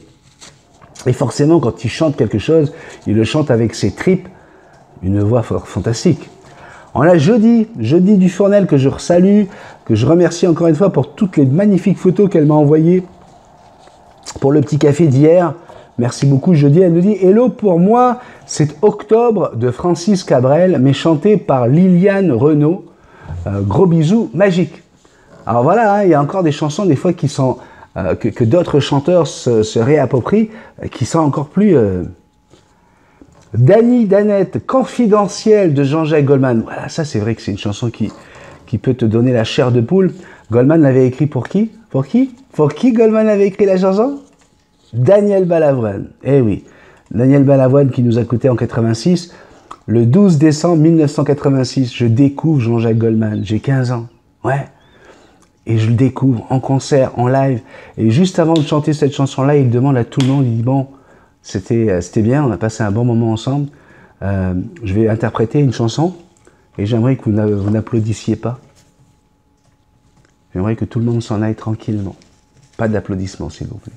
Et forcément, quand il chante quelque chose, il le chante avec ses tripes. Une voix fantastique. On a Jody Dufournel que je salue, que je remercie encore une fois pour toutes les magnifiques photos qu'elle m'a envoyées pour le petit café d'hier. Merci beaucoup, Jody. Elle nous dit « Hello, pour moi, c'est Octobre de Francis Cabrel, mais chanté par Liliane Renaud. Gros bisous, magique. » Alors voilà, hein, il y a encore des chansons, des fois, qui sont que d'autres chanteurs se réapproprient, qui sont encore plus... Dany Danette, Confidentiel de Jean-Jacques Goldman. Voilà, ça c'est vrai que c'est une chanson qui peut te donner la chair de poule. Goldman l'avait écrit pour qui? Pour qui Goldman avait écrit la chanson? Daniel Balavoine, eh oui, Daniel Balavoine qui nous a coûté en 86, le 12 décembre 1986, je découvre Jean-Jacques Goldman, j'ai 15 ans, ouais, et je le découvre en concert, en live, et juste avant de chanter cette chanson-là, il demande à tout le monde, il dit bon, c'était bien, on a passé un bon moment ensemble, je vais interpréter une chanson, et j'aimerais que vous n'applaudissiez pas, j'aimerais que tout le monde s'en aille tranquillement, pas d'applaudissements s'il vous plaît.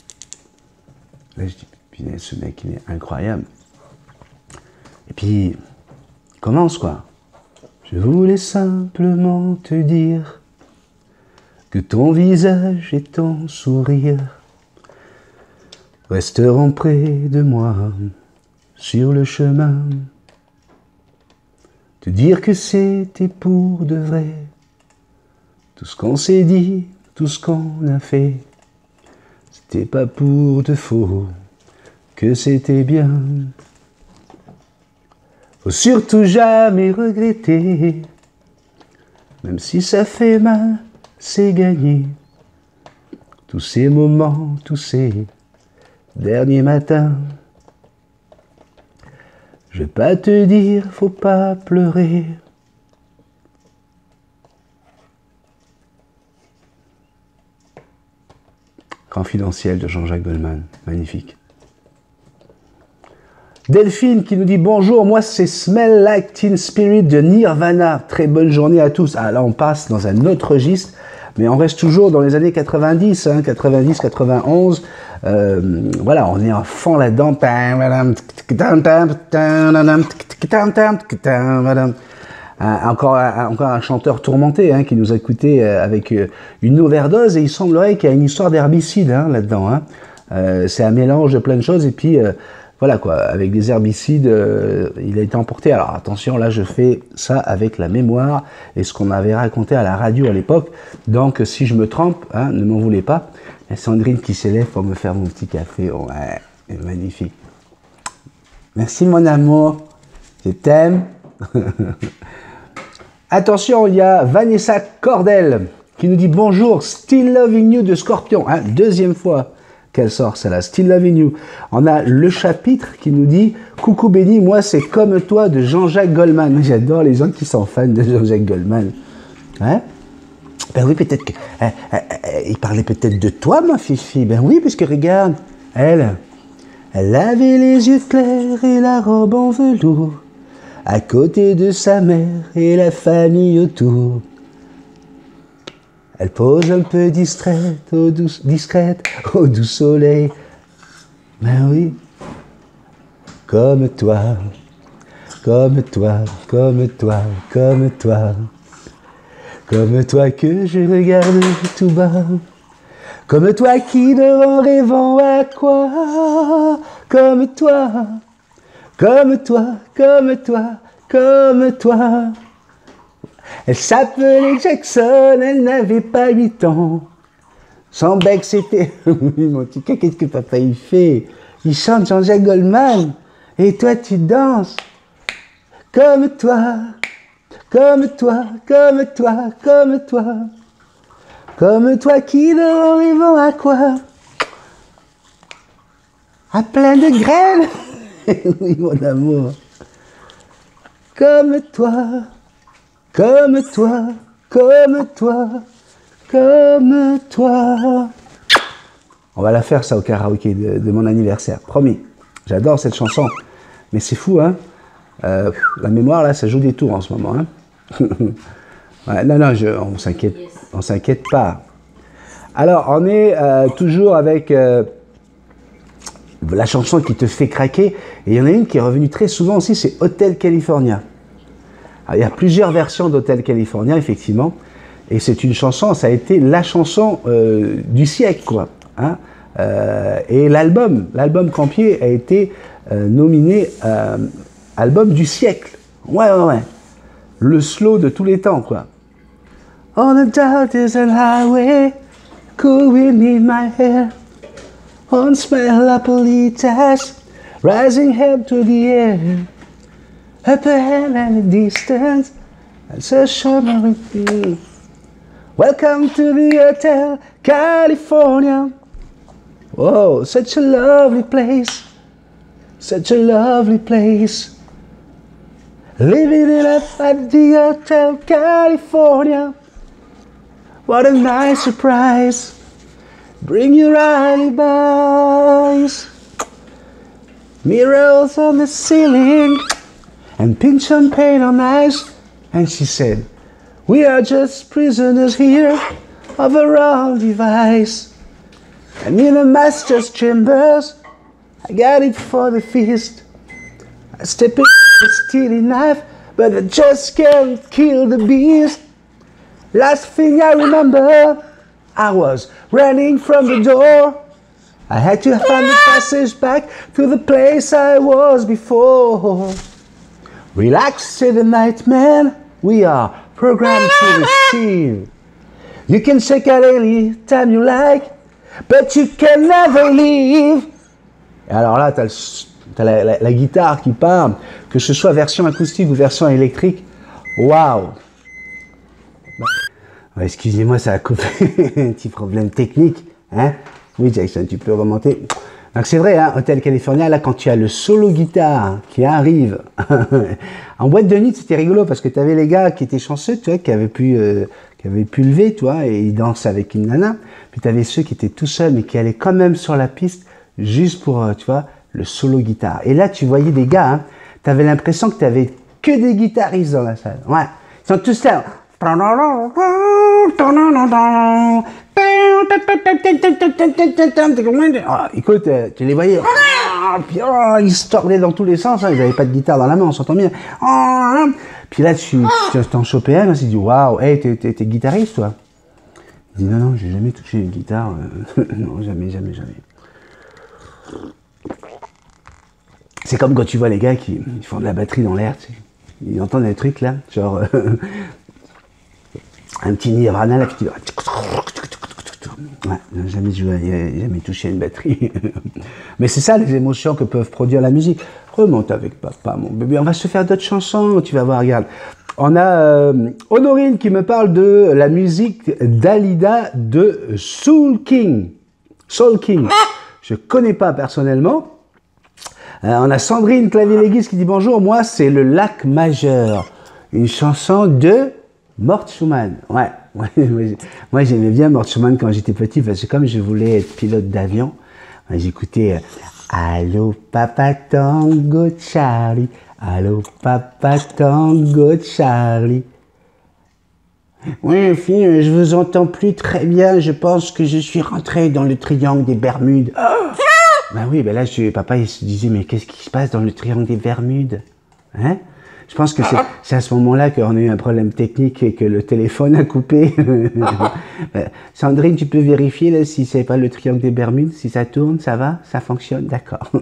Là, je dis, punaise, ce mec, il est incroyable. Et puis, il commence, quoi. Je voulais simplement te dire que ton visage et ton sourire resteront près de moi sur le chemin. Te dire que c'était pour de vrai tout ce qu'on s'est dit, tout ce qu'on a fait. C'était pas pour de faux que c'était bien. Faut surtout jamais regretter, même si ça fait mal, c'est gagné. Tous ces moments, tous ces derniers matins. Je vais pas te dire, faut pas pleurer. Confidentiel de Jean-Jacques Goldman, magnifique. Delphine qui nous dit bonjour, moi c'est Smell Like Teen Spirit de Nirvana. Très bonne journée à tous. Ah là on passe dans un autre registre, mais on reste toujours dans les années 90, 90, 91. Voilà, on est à fond là-dedans. Encore un chanteur tourmenté qui nous a écouté avec une overdose, et il semblerait qu'il y a une histoire d'herbicide là-dedans. C'est un mélange de plein de choses, et puis voilà quoi, avec des herbicides, il a été emporté. Alors attention, là je fais ça avec la mémoire et ce qu'on m'avait raconté à la radio à l'époque, donc si je me trompe, ne m'en voulez pas. Il y a Sandrine qui s'élève pour me faire mon petit café, ouais, magnifique. Merci mon amour, je t'aime. Attention, il y a Vanessa Cordel qui nous dit bonjour, Still Loving You de Scorpion. Deuxième fois qu'elle sort celle-là, Still Loving You. On a le chapitre qui nous dit coucou Benny, moi c'est Comme toi de Jean-Jacques Goldman. J'adore les gens qui sont fans de Jean-Jacques Goldman. Ben oui, peut-être que il parlait peut-être de toi, ma fifi. Ben oui, puisque regarde, elle avait les yeux clairs et la robe en velours, à côté de sa mère et la famille autour. Elle pose un peu discrète au doux soleil. Ben oui, comme toi, comme toi, comme toi, comme toi. Comme toi que je regarde tout bas. Comme toi qui dort en rêvant à quoi. Comme toi, comme toi, comme toi, comme toi. Elle s'appelait Jackson, elle n'avait pas 8 ans. Son bec c'était... Oui mon petit gars, qu'est-ce que papa il fait? Il chante Jean-Jacques Goldman. Et toi tu danses. Comme toi. Comme toi, comme toi, comme toi. Comme toi qui dort en rêvant à quoi? À plein de graines. Oui mon amour. Comme toi, comme toi, comme toi, comme toi. On va la faire ça au karaoké de mon anniversaire, promis. J'adore cette chanson. Mais c'est fou, la mémoire là, ça joue des tours en ce moment, Ouais, non, on s'inquiète pas. Alors, on est toujours avec la chanson qui te fait craquer. Et il y en a une qui est revenue très souvent aussi, c'est Hotel California. Alors, il y a plusieurs versions d'Hotel California, effectivement. Et c'est une chanson, ça a été la chanson du siècle, quoi. Et l'album Campier a été nominé album du siècle. Ouais. Le slow de tous les temps, quoi. On a dark desert highway, cool wind in my hair, on smell Apolitas, rising up to the air, up ahead and a distance, and so shimmering through. Welcome to the Hotel California. Oh, such a lovely place, such a lovely place. Living it up at the Hotel California. What a nice surprise. Bring your alibis. Mirrors on the ceiling and pink champagne on ice. And she said, we are just prisoners here of our own device. And in the master's chambers, I got it for the feast. I step in with a steely knife, but I just can't kill the beast. Last thing I remember, I was running from the door. I had to find the passage back to the place I was before. Relax, say the night man, we are programmed to receive. You can check out any time you like. But you can never leave. Et alors là, t'as la guitare qui part, que ce soit version acoustique ou version électrique. Waouh! Ouais, excusez-moi, ça a coupé. Un petit problème technique. Hein? Oui, Jackson, tu peux remonter. Donc c'est vrai, hein, Hotel California, là, quand tu as le solo guitare qui arrive, en boîte de nuit, c'était rigolo parce que tu avais les gars qui étaient chanceux, tu vois, qui avaient pu lever, tu vois, et ils dansent avec une nana. Puis tu avais ceux qui étaient tout seuls, mais qui allaient quand même sur la piste, juste pour, tu vois, le solo guitare. Et là, tu voyais des gars, hein, tu avais l'impression que tu avais que des guitaristes dans la salle. Ouais, ils sont tous là. Ah, écoute, tu les voyais, ils se tordaient dans tous les sens, hein, ils n'avaient pas de guitare dans la main, on s'entend bien. Puis là, tu t'en chopais un, tu dis, waouh, hey, t'es guitariste, toi? Il dit, non, j'ai jamais touché une guitare, non, jamais. C'est comme quand tu vois les gars qui font de la batterie dans l'air, tu sais. Ils entendent des trucs là, genre un petit Nirvana là, puis tu ouais, jamais touché une batterie. Mais c'est ça les émotions que peuvent produire la musique. Remonte avec papa, mon bébé. On va se faire d'autres chansons, tu vas voir, regarde. On a Honorine qui me parle de la musique d'Alida de Soul King. Je connais pas personnellement. On a Sandrine Clavier-Léguis qui dit bonjour, moi c'est le lac majeur, une chanson de Mort Schumann. Ouais, moi j'aimais bien Mort Schumann quand j'étais petit parce que comme je voulais être pilote d'avion, j'écoutais Allô Papa Tango Charlie, Allô Papa Tango Charlie. Oui, fille, je vous entends plus très bien, je pense que je suis rentré dans le triangle des Bermudes. Ben oui, ben là, papa, il se disait, mais qu'est-ce qui se passe dans le triangle des Bermudes? Hein? Je pense que c'est à ce moment-là qu'on a eu un problème technique et que le téléphone a coupé. Sandrine, tu peux vérifier là, si c'est pas le triangle des Bermudes, si ça tourne, ça va? Ça fonctionne? D'accord.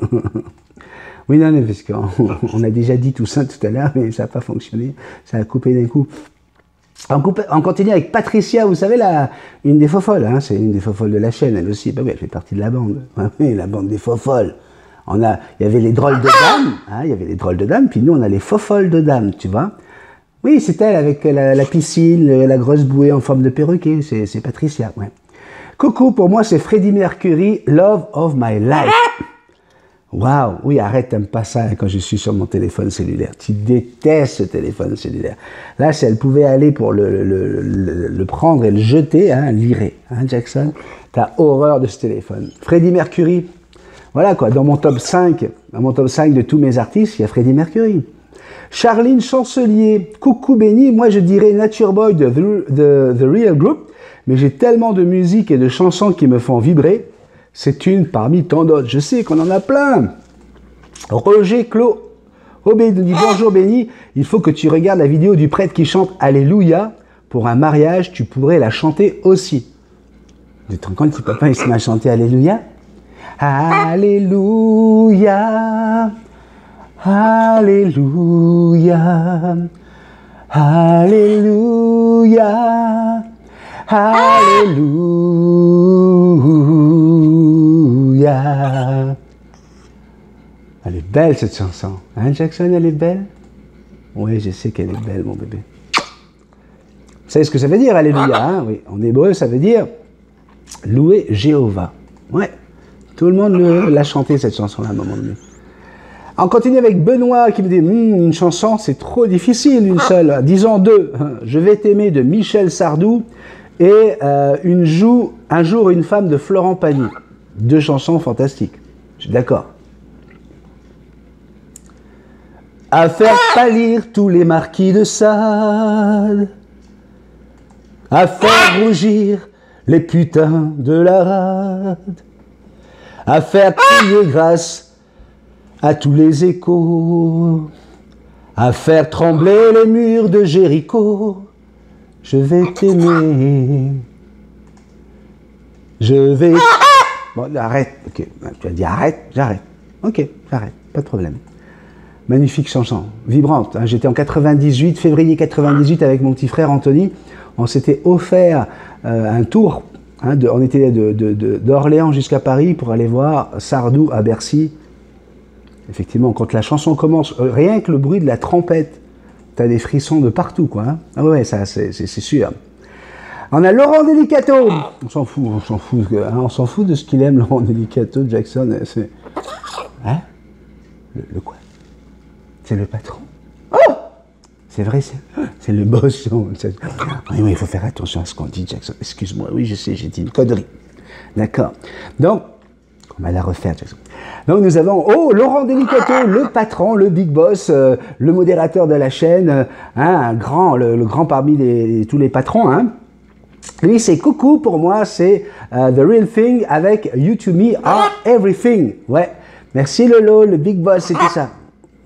Oui, non, mais parce qu'on a déjà dit tout ça tout à l'heure, mais ça n'a pas fonctionné. Ça a coupé d'un coup. On continue avec Patricia, vous savez, une des faux-folles, hein, c'est une des faux-folles de la chaîne, elle aussi, bah oui, elle fait partie de la bande, oui, la bande des faux-folles. Il y avait les drôles de dames, hein, il y avait les drôles de dames, puis nous on a les faux-folles de dames, tu vois. Oui, c'est elle avec la piscine, la grosse bouée en forme de perroquet, c'est Patricia, ouais. Coucou, pour moi c'est Freddie Mercury, Love of My Life. Waouh, oui, arrête, t'aimes pas ça hein, quand je suis sur mon téléphone cellulaire. Tu détestes ce téléphone cellulaire. Là, si elle pouvait aller pour le prendre et le jeter, hein, l'irait, hein, Jackson. T'as horreur de ce téléphone. Freddie Mercury, voilà quoi, dans mon top 5 de tous mes artistes, il y a Freddie Mercury. Charline Chancelier, coucou Benny, moi je dirais Nature Boy de The Real Group, mais j'ai tellement de musique et de chansons qui me font vibrer. C'est une parmi tant d'autres. Je sais qu'on en a plein. Roger Clos nous dit bonjour Benny, il faut que tu regardes la vidéo du prêtre qui chante Alléluia. Pour un mariage, tu pourrais la chanter aussi. Tu te rends compte si papa il se met à chanter Alléluia? Alléluia, Alléluia, Alléluia, Alléluia. Elle est belle cette chanson. Hein Jackson, elle est belle? Oui, je sais qu'elle est belle mon bébé. Vous savez ce que ça veut dire, Alléluia, hein? Oui, en hébreu ça veut dire louer Jéhovah. Ouais, tout le monde l'a chanté cette chanson-là à un moment donné. On continue avec Benoît qui me dit une chanson c'est trop difficile, une seule. Disons deux. Je vais t'aimer de Michel Sardou et un jour une femme de Florent Pagny. Deux chansons fantastiques. Je suis d'accord. À faire pâlir tous les marquis de Sade, à faire rougir les putains de la rade, à faire crier grâce à tous les échos, à faire trembler les murs de Jéricho. Je vais t'aimer. Je vais... Bon, arrête. Ok, tu as dit arrête, j'arrête. Ok, j'arrête, pas de problème. Magnifique chanson, vibrante. Hein. J'étais en 98, février 98, avec mon petit frère Anthony. On s'était offert un tour Hein, on était d'Orléans jusqu'à Paris pour aller voir Sardou à Bercy. Effectivement, quand la chanson commence, rien que le bruit de la trompette, tu as des frissons de partout, quoi. Hein. Ah ouais, ça, c'est sûr. On a Laurent Delicato. On s'en fout, on s'en fout de ce qu'il aime, Laurent Delicato, Jackson. Hein? Le quoi? C'est le patron. Oh! C'est vrai, c'est le boss. Oui, il faut faire attention à ce qu'on dit, Jackson. Excuse-moi, oui, je sais, j'ai dit une connerie. D'accord. Donc, on va la refaire, Jackson. Donc, nous avons, Laurent Delicato, le patron, le big boss, le modérateur de la chaîne, hein, le grand parmi tous les patrons, hein. Lui, c'est coucou, pour moi, c'est The Real Thing avec You to Me Are Everything. Ouais. Merci Lolo, le big boss, c'était ça.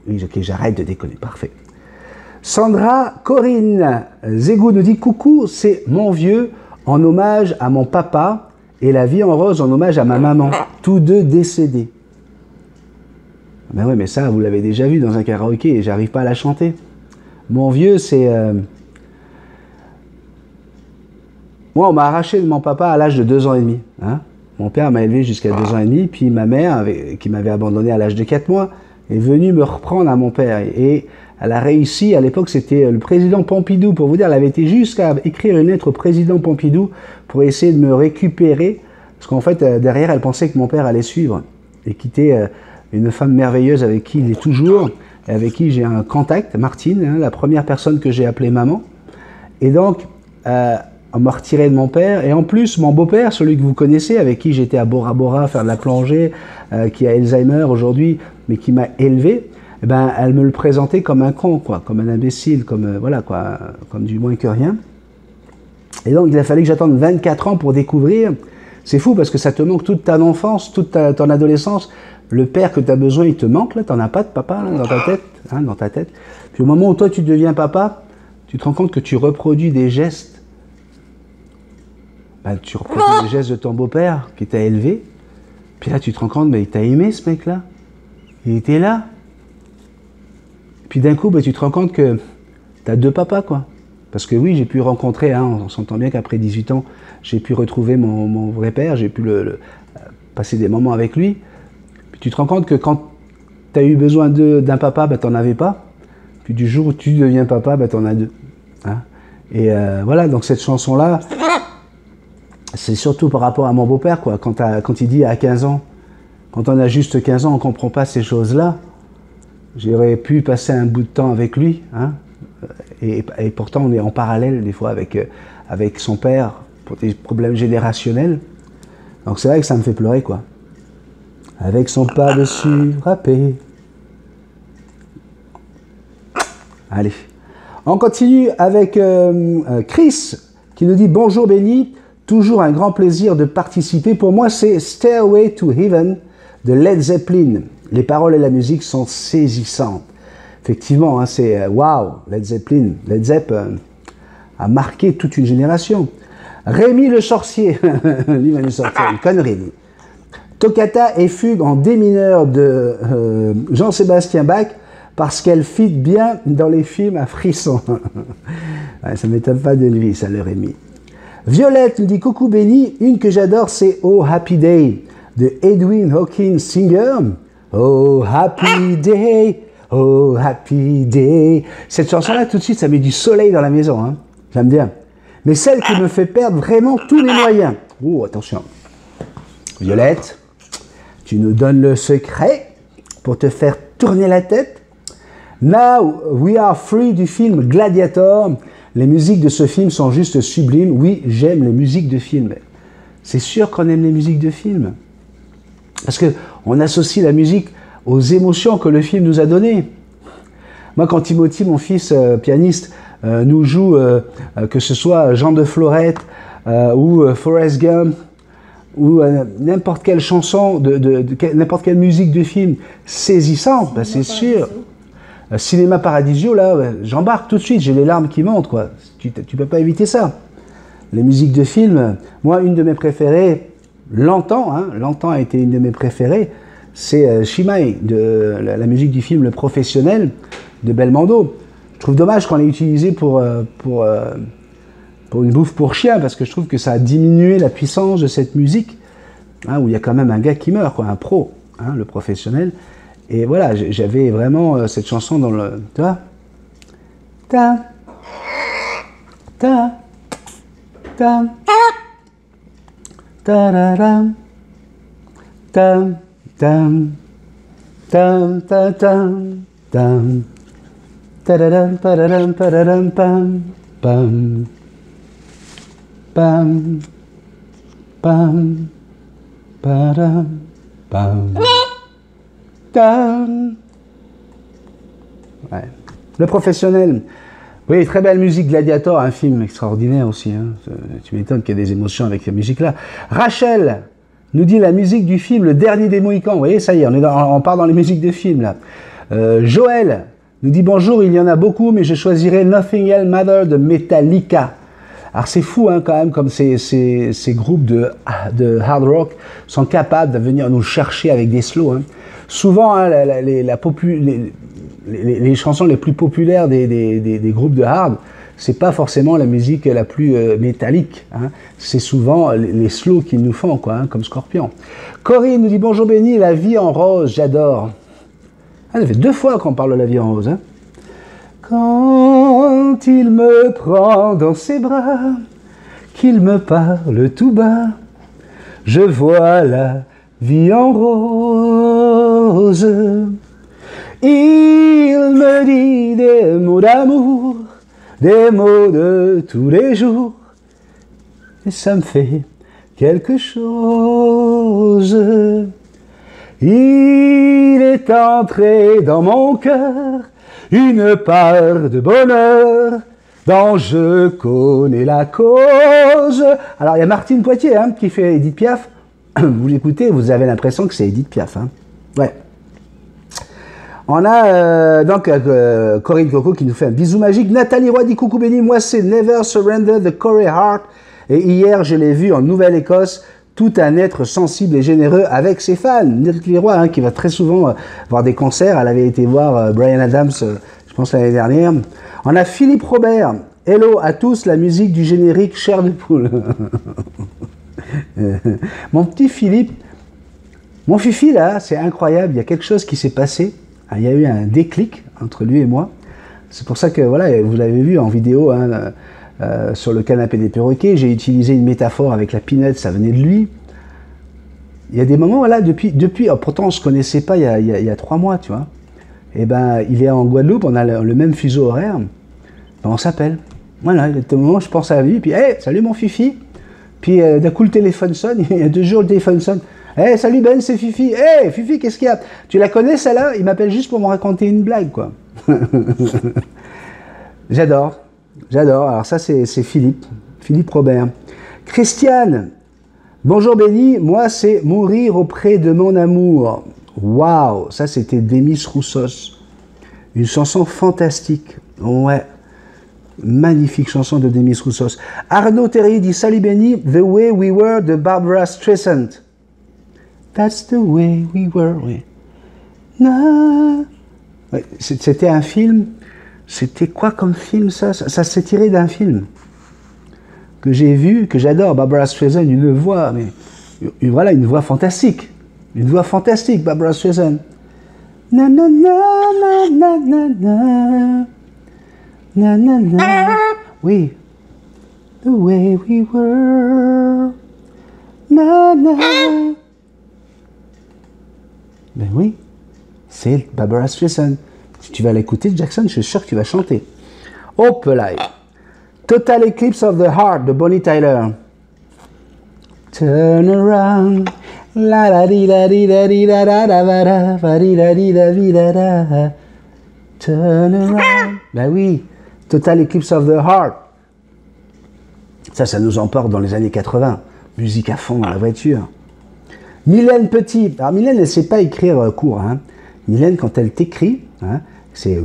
Oui, ok, j'arrête de déconner, parfait. Sandra Corinne Zégou nous dit coucou, c'est mon vieux en hommage à mon papa et La Vie en Rose en hommage à ma maman, tous deux décédés. Ben ouais, mais ça, vous l'avez déjà vu dans un karaoké et j'arrive pas à la chanter. Mon vieux, c'est... Moi, on m'a arraché de mon papa à l'âge de 2 ans et demi. Hein. Mon père m'a élevé jusqu'à 2 ans et demi, puis ma mère, qui m'avait abandonné à l'âge de 4 mois, est venue me reprendre à mon père. Et elle a réussi, à l'époque, c'était le président Pompidou, pour vous dire, elle avait été jusqu'à écrire une lettre au président Pompidou pour essayer de me récupérer, parce qu'en fait, derrière, elle pensait que mon père allait suivre et quitter une femme merveilleuse avec qui il est toujours, et avec qui j'ai un contact, Martine, hein, la première personne que j'ai appelée maman. Et donc... on m'a retiré de mon père, et en plus, mon beau-père, celui que vous connaissez, avec qui j'étais à Bora Bora faire de la plongée, qui a Alzheimer aujourd'hui, mais qui m'a élevé, eh ben, elle me le présentait comme un con, quoi, comme un imbécile, comme, voilà, quoi, comme du moins que rien. Et donc, il a fallu que j'attende 24 ans pour découvrir. C'est fou, parce que ça te manque toute ta enfance, toute ton adolescence. Le père que tu as besoin, il te manque, là, tu n'en as pas de papa, là, dans ta tête. Puis au moment où toi, tu deviens papa, tu te rends compte que tu reproduis des gestes. Ben, tu reprends les gestes de ton beau-père qui t'a élevé, puis là tu te rends compte, mais il t'a aimé ce mec-là, il était là. Puis d'un coup, ben, tu te rends compte que tu as 2 papas, quoi. Parce que oui, j'ai pu rencontrer, hein, on s'entend bien qu'après 18 ans, j'ai pu retrouver mon vrai père, j'ai pu passer des moments avec lui. Puis tu te rends compte que quand tu as eu besoin d'un papa, ben, tu n'en avais pas. Puis du jour où tu deviens papa, ben, tu en as 2. Hein. Et voilà, donc cette chanson-là, c'est surtout par rapport à mon beau-père, quoi. Quand il dit à 15 ans, quand on a juste 15 ans, on ne comprend pas ces choses-là. J'aurais pu passer un bout de temps avec lui, hein. Et pourtant on est en parallèle des fois avec son père pour des problèmes générationnels. Donc c'est vrai que ça me fait pleurer, quoi. Avec son pas dessus râpé. Allez. On continue avec Chris qui nous dit bonjour Benny. Toujours un grand plaisir de participer. Pour moi, c'est Stairway to Heaven de Led Zeppelin. Les paroles et la musique sont saisissantes. Effectivement, hein, c'est waouh, Led Zeppelin. Led Zepp a marqué toute une génération. Rémi le sorcier, lui va nous sortir une connerie. Toccata et fugue en dé mineur de Jean-Sébastien Bach parce qu'elle fit bien dans les films à frissons. Ouais, ça ne m'étonne pas de lui, ça, le Rémi. Violette nous dit coucou Benny, une que j'adore c'est Oh Happy Day de Edwin Hawkins Singer. Oh Happy Day, oh Happy Day. Cette chanson-là, tout de suite, ça met du soleil dans la maison. Hein. J'aime bien. Mais celle qui me fait perdre vraiment tous les moyens. Oh, attention. Violette, tu nous donnes le secret pour te faire tourner la tête. Now We Are Free du film Gladiator. Les musiques de ce film sont juste sublimes. Oui, j'aime les musiques de film. C'est sûr qu'on aime les musiques de film. Parce qu'on associe la musique aux émotions que le film nous a données. Moi, quand Timothy, mon fils pianiste, nous joue, que ce soit Jean de Florette ou Forrest Gump, ou n'importe quelle chanson, n'importe quelle musique de film saisissante, ben c'est sûr. Cinéma Paradiso, là, j'embarque tout de suite, j'ai les larmes qui montent, quoi. Tu peux pas éviter ça. Les musiques de film, moi, une de mes préférées, longtemps a été une de mes préférées, c'est Shimai, de la musique du film Le Professionnel, de Belmondo. Je trouve dommage qu'on l'ait utilisé pour pour une bouffe pour chien, parce que je trouve que ça a diminué la puissance de cette musique, hein, où il y a quand même un gars qui meurt, quoi, un pro, hein, le professionnel. Et voilà, j'avais vraiment cette chanson dans le... Tu vois, ta, ta, ta, ta-ra-ram, tam, tam, tam, tam, tam, tam, ta-ra-ram, pa-ra-ram, pa-ra-ram, pam, pam, pam, pam, pa-ram, pam, tam. Ouais. Le professionnel. Oui, très belle musique, Gladiator, un film extraordinaire aussi. Hein. Tu m'étonnes qu'il y ait des émotions avec cette musique-là. Rachel nous dit la musique du film Le Dernier des Mohicans. Vous voyez, ça y est, on part dans les musiques de films là. Joël nous dit bonjour, il y en a beaucoup, mais je choisirais Nothing Else Matters de Metallica. Alors c'est fou hein, quand même, comme ces groupes de hard rock sont capables de venir nous chercher avec des slows. Hein. Souvent, hein, les chansons les plus populaires des groupes de hard, c'est pas forcément la musique la plus métallique. Hein. C'est souvent les slows qu'ils nous font, quoi, hein, comme Scorpion. Corinne nous dit bonjour Benny, La Vie en Rose, j'adore. Ah, ça fait 2 fois qu'on parle de La Vie en Rose. Hein. Quand il me prend dans ses bras, qu'il me parle tout bas, je vois la vie en rose. Il me dit des mots d'amour, des mots de tous les jours, et ça me fait quelque chose. Il est entré dans mon cœur une part de bonheur dont je connais la cause. Alors il y a Martine Poitier hein, qui fait Edith Piaf. Vous l'écoutez, vous avez l'impression que c'est Edith Piaf. Hein. Ouais. On a donc Corinne Coco qui nous fait un bisou magique. Nathalie Roy dit coucou Benny, moi c'est Never Surrender the Corey Heart. Et hier je l'ai vu en Nouvelle-Écosse, tout un être sensible et généreux avec ses fans. Nathalie Roy hein, qui va très souvent voir des concerts. Elle avait été voir Bryan Adams, je pense l'année dernière. On a Philippe Robert. Hello à tous, la musique du générique Chair de poule. Mon petit Philippe, mon Fifi là, c'est incroyable. Il y a quelque chose qui s'est passé. Il y a eu un déclic entre lui et moi. C'est pour ça que, voilà, vous l'avez vu en vidéo hein, sur le canapé des perroquets, j'ai utilisé une métaphore avec la pinette, ça venait de lui. Il y a des moments, voilà, depuis pourtant on ne se connaissait pas il y a 3 mois, tu vois. Et ben, il est en Guadeloupe, on a le même fuseau horaire, ben, on s'appelle. Voilà, il y a des moments, je pense à lui, puis, hey, salut mon Fifi. Puis d'un coup, le téléphone sonne, il y a 2 jours, le téléphone sonne. Hey, salut Ben, c'est Fifi. Hey, Fifi, qu'est-ce qu'il y a? Tu la connais, celle-là? Il m'appelle juste pour me raconter une blague, quoi. J'adore. Alors ça, c'est Philippe Robert. Christiane, bonjour Benny, moi, c'est Mourir auprès de mon amour. Waouh, ça, c'était Demis Roussos. Une chanson fantastique. Ouais. Magnifique chanson de Demis Roussos. Arnaud Terry dit salut Benny, The Way We Were de Barbara Streisand. That's the way we were. Oui. No. Ouais, c'était un film. C'était quoi comme film ça s'est tiré d'un film que j'ai vu, que j'adore. Barbara Streisand, une voix, mais voilà, une voix fantastique. Une voix fantastique, Barbara Streisand. Na na na na na na na. Na na na. Oui. The way we were. Na na. Ben oui, c'est Barbara Streisand. Si tu vas l'écouter, Jackson, je suis sûr que tu vas chanter. Hop là. Total Eclipse of the Heart de Bonnie Tyler. Turn around. La la di da di da di da da da da da di da di da di da da. Turn around. Ben oui, Total Eclipse of the Heart. Ça nous emporte dans les années 80. Musique à fond dans la voiture. Mylène Petit. Alors Mylène, elle ne sait pas écrire court. Hein. Mylène, quand elle t'écrit, hein, c'est...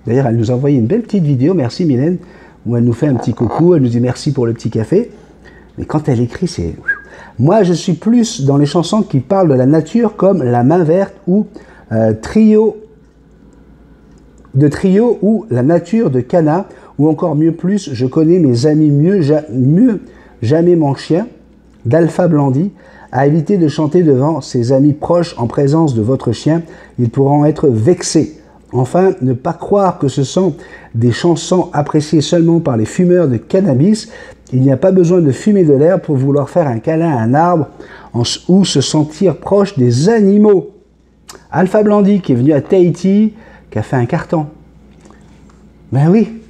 D'ailleurs, elle nous a envoyé une belle petite vidéo, merci Mylène, où elle nous fait un petit coucou, elle nous dit merci pour le petit café. Mais quand elle écrit, c'est... Moi, je suis plus dans les chansons qui parlent de la nature, comme La Main Verte ou Trio ou La Nature de Cana, ou encore mieux plus, je connais mes amis mieux jamais mon chien, d'Alpha Blondy, à éviter de chanter devant ses amis proches en présence de votre chien, ils pourront être vexés. Enfin, ne pas croire que ce sont des chansons appréciées seulement par les fumeurs de cannabis. Il n'y a pas besoin de fumer de l'air pour vouloir faire un câlin à un arbre ou se sentir proche des animaux. Alpha Blondy, qui est venu à Tahiti, qui a fait un carton. Ben oui.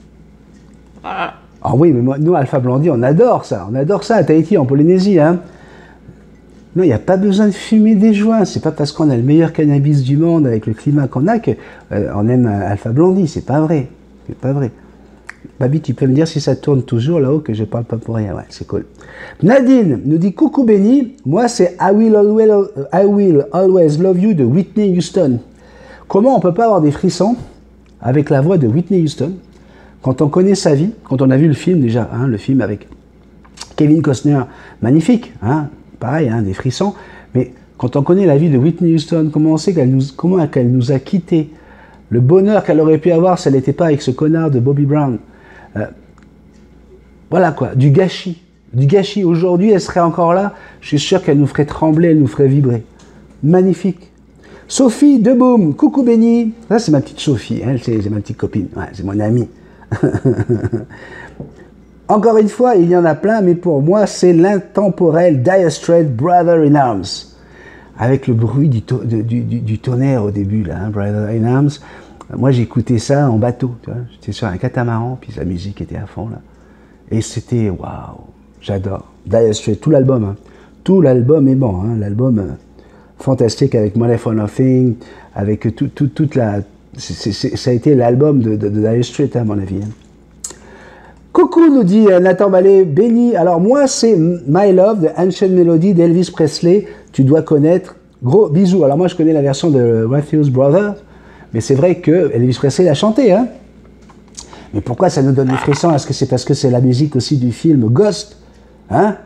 Ah oui, mais nous, Alpha Blondy, on adore ça. On adore ça à Tahiti, en Polynésie. Hein. Non, il n'y a pas besoin de fumer des joints. C'est pas parce qu'on a le meilleur cannabis du monde avec le climat qu'on a qu'on aime Alpha Blondy. C'est pas vrai. C'est pas vrai. Babi, tu peux me dire si ça tourne toujours là-haut, que je parle pas pour rien. Ouais, c'est cool. Nadine nous dit coucou Benny. Moi, c'est I will always love you de Whitney Houston. Comment on peut pas avoir des frissons avec la voix de Whitney Houston quand on connaît sa vie, quand on a vu le film déjà, hein, le film avec Kevin Costner, magnifique, hein. Pareil, hein, des frissons, mais quand on connaît la vie de Whitney Houston, comment on sait qu'elle nous a quittés, le bonheur qu'elle aurait pu avoir si elle n'était pas avec ce connard de Bobby Brown. Voilà quoi, du gâchis. Du gâchis. Aujourd'hui, elle serait encore là, je suis sûr qu'elle nous ferait trembler, elle nous ferait vibrer. Magnifique. Sophie Deboum, coucou Benny. Ça, c'est ma petite Sophie, hein, c'est ma petite copine, ouais, c'est mon amie. Encore une fois, il y en a plein, mais pour moi, c'est l'intemporel Dire Straits, Brother in Arms. Avec le bruit du tonnerre au début, là, hein, Brother in Arms. Moi, j'écoutais ça en bateau, tu vois. J'étais sur un catamaran, puis la musique était à fond, là. Et c'était, waouh, j'adore. Dire Straits, tout l'album, hein. Tout l'album est bon, hein. L'album fantastique avec Money for Nothing, avec toute la... ça a été l'album de Dire Straits, à mon avis, hein. Coucou, nous dit Nathan Ballet, Benny. Alors moi, c'est My Love de Ancient Melody d'Elvis Presley. Tu dois connaître. Gros bisous. Alors moi, je connais la version de Matthews Brothers, mais c'est vrai que Elvis Presley l'a chanté. Hein. Mais pourquoi ça nous donne des frissons? Est-ce que c'est parce que c'est la musique aussi du film Ghost, hein?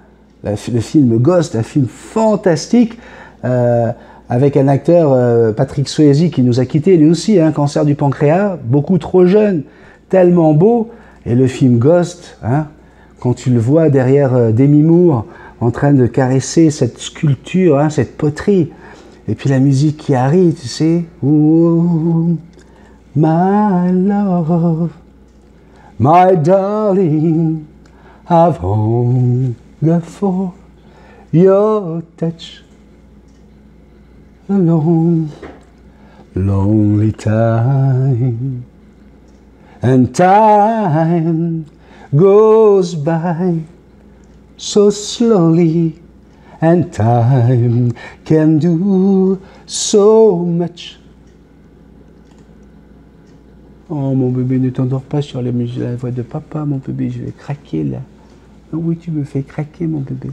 Le film Ghost, un film fantastique avec un acteur, Patrick Swayze, qui nous a quittés lui aussi, un cancer du pancréas, beaucoup trop jeune, tellement beau. Et le film Ghost, hein, quand tu le vois derrière Demi Moore en train de caresser cette sculpture, hein, cette poterie, et puis la musique qui arrive, tu sais, oh, my love, my darling, I've hunger for your touch, a long, lonely time. And time goes by so slowly, and time can do so much. Oh mon bébé, ne t'endors pas sur la voix de papa, mon bébé, je vais craquer là. Oh, oui, tu me fais craquer, mon bébé.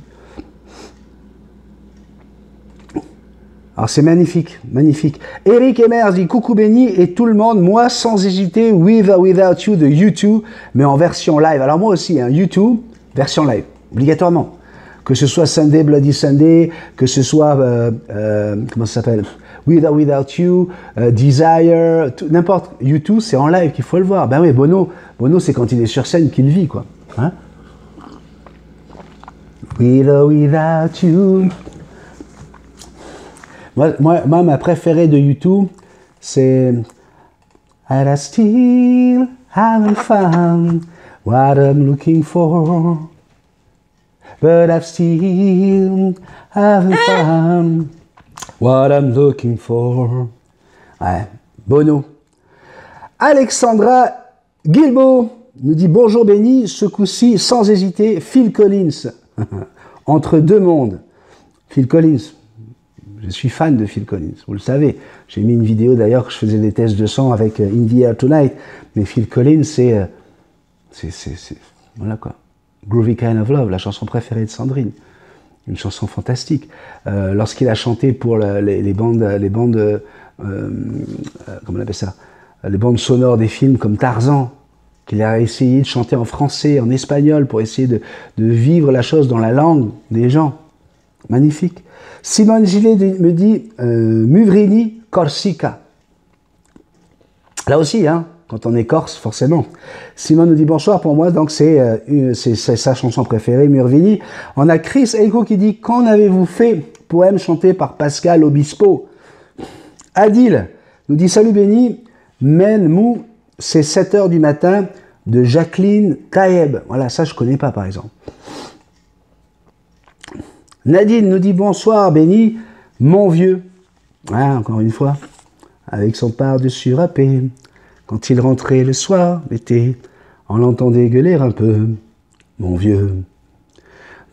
Alors c'est magnifique, magnifique. Eric Emers dit coucou Benny et tout le monde, moi sans hésiter, With or Without You de U2, mais en version live. Alors moi aussi, hein, U2, version live, obligatoirement. Que ce soit Sunday Bloody Sunday, que ce soit, comment ça s'appelle, With or Without You, Desire, n'importe. U2, c'est en live qu'il faut le voir. Ben oui, Bono c'est quand il est sur scène qu'il vit, quoi. Hein? With or Without You. Moi, ma préférée de U2, c'est And I still haven't found what I'm looking for, but I still haven't found what I'm looking for. Ouais, Bono. Alexandra Guilbeault nous dit bonjour Benny, ce coup-ci, sans hésiter, Phil Collins. Entre deux mondes. Phil Collins. Je suis fan de Phil Collins, vous le savez. J'ai mis une vidéo d'ailleurs que je faisais des tests de sang avec In the Air Tonight. Mais Phil Collins, c'est voilà quoi. Groovy Kind of Love, la chanson préférée de Sandrine. Une chanson fantastique. Lorsqu'il a chanté pour les bandes, comment on appelle ça, les bandes sonores des films comme Tarzan, qu'il a essayé de chanter en français, en espagnol, pour essayer de vivre la chose dans la langue des gens. Magnifique. Simone Gillet me dit Muvrini, Corsica. Là aussi, hein, quand on est corse, forcément. Simon nous dit bonsoir, pour moi, donc c'est sa chanson préférée, Murvini. On a Chris Eiko qui dit, qu'en avez-vous fait? Poème chanté par Pascal Obispo. Adil nous dit, salut Béni, Men Mou, c'est 7h du matin, de Jacqueline Kaeb. Voilà, ça je connais pas par exemple. Nadine nous dit, bonsoir Béni, mon vieux. Ah, encore une fois, avec son par-dessus râpé. Quand il rentrait le soir, l'été, on l'entendait gueuler un peu, mon vieux.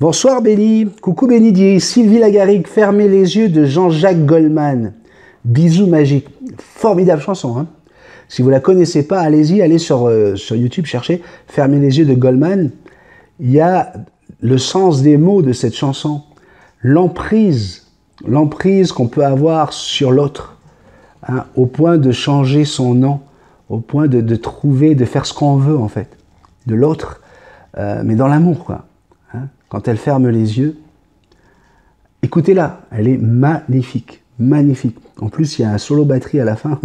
Bonsoir Béni, coucou Béni dit Sylvie Lagarigue, fermez les yeux de Jean-Jacques Goldman. Bisous magiques. Formidable chanson, hein. Si vous la connaissez pas, allez-y, allez sur YouTube, cherchez Fermez les yeux de Goldman. Il y a le sens des mots de cette chanson, l'emprise qu'on peut avoir sur l'autre, hein, au point de changer son nom, au point de trouver, de faire ce qu'on veut en fait, de l'autre, mais dans l'amour quoi. Hein. Quand elle ferme les yeux, écoutez-la, elle est magnifique, magnifique. En plus, il y a un solo batterie à la fin.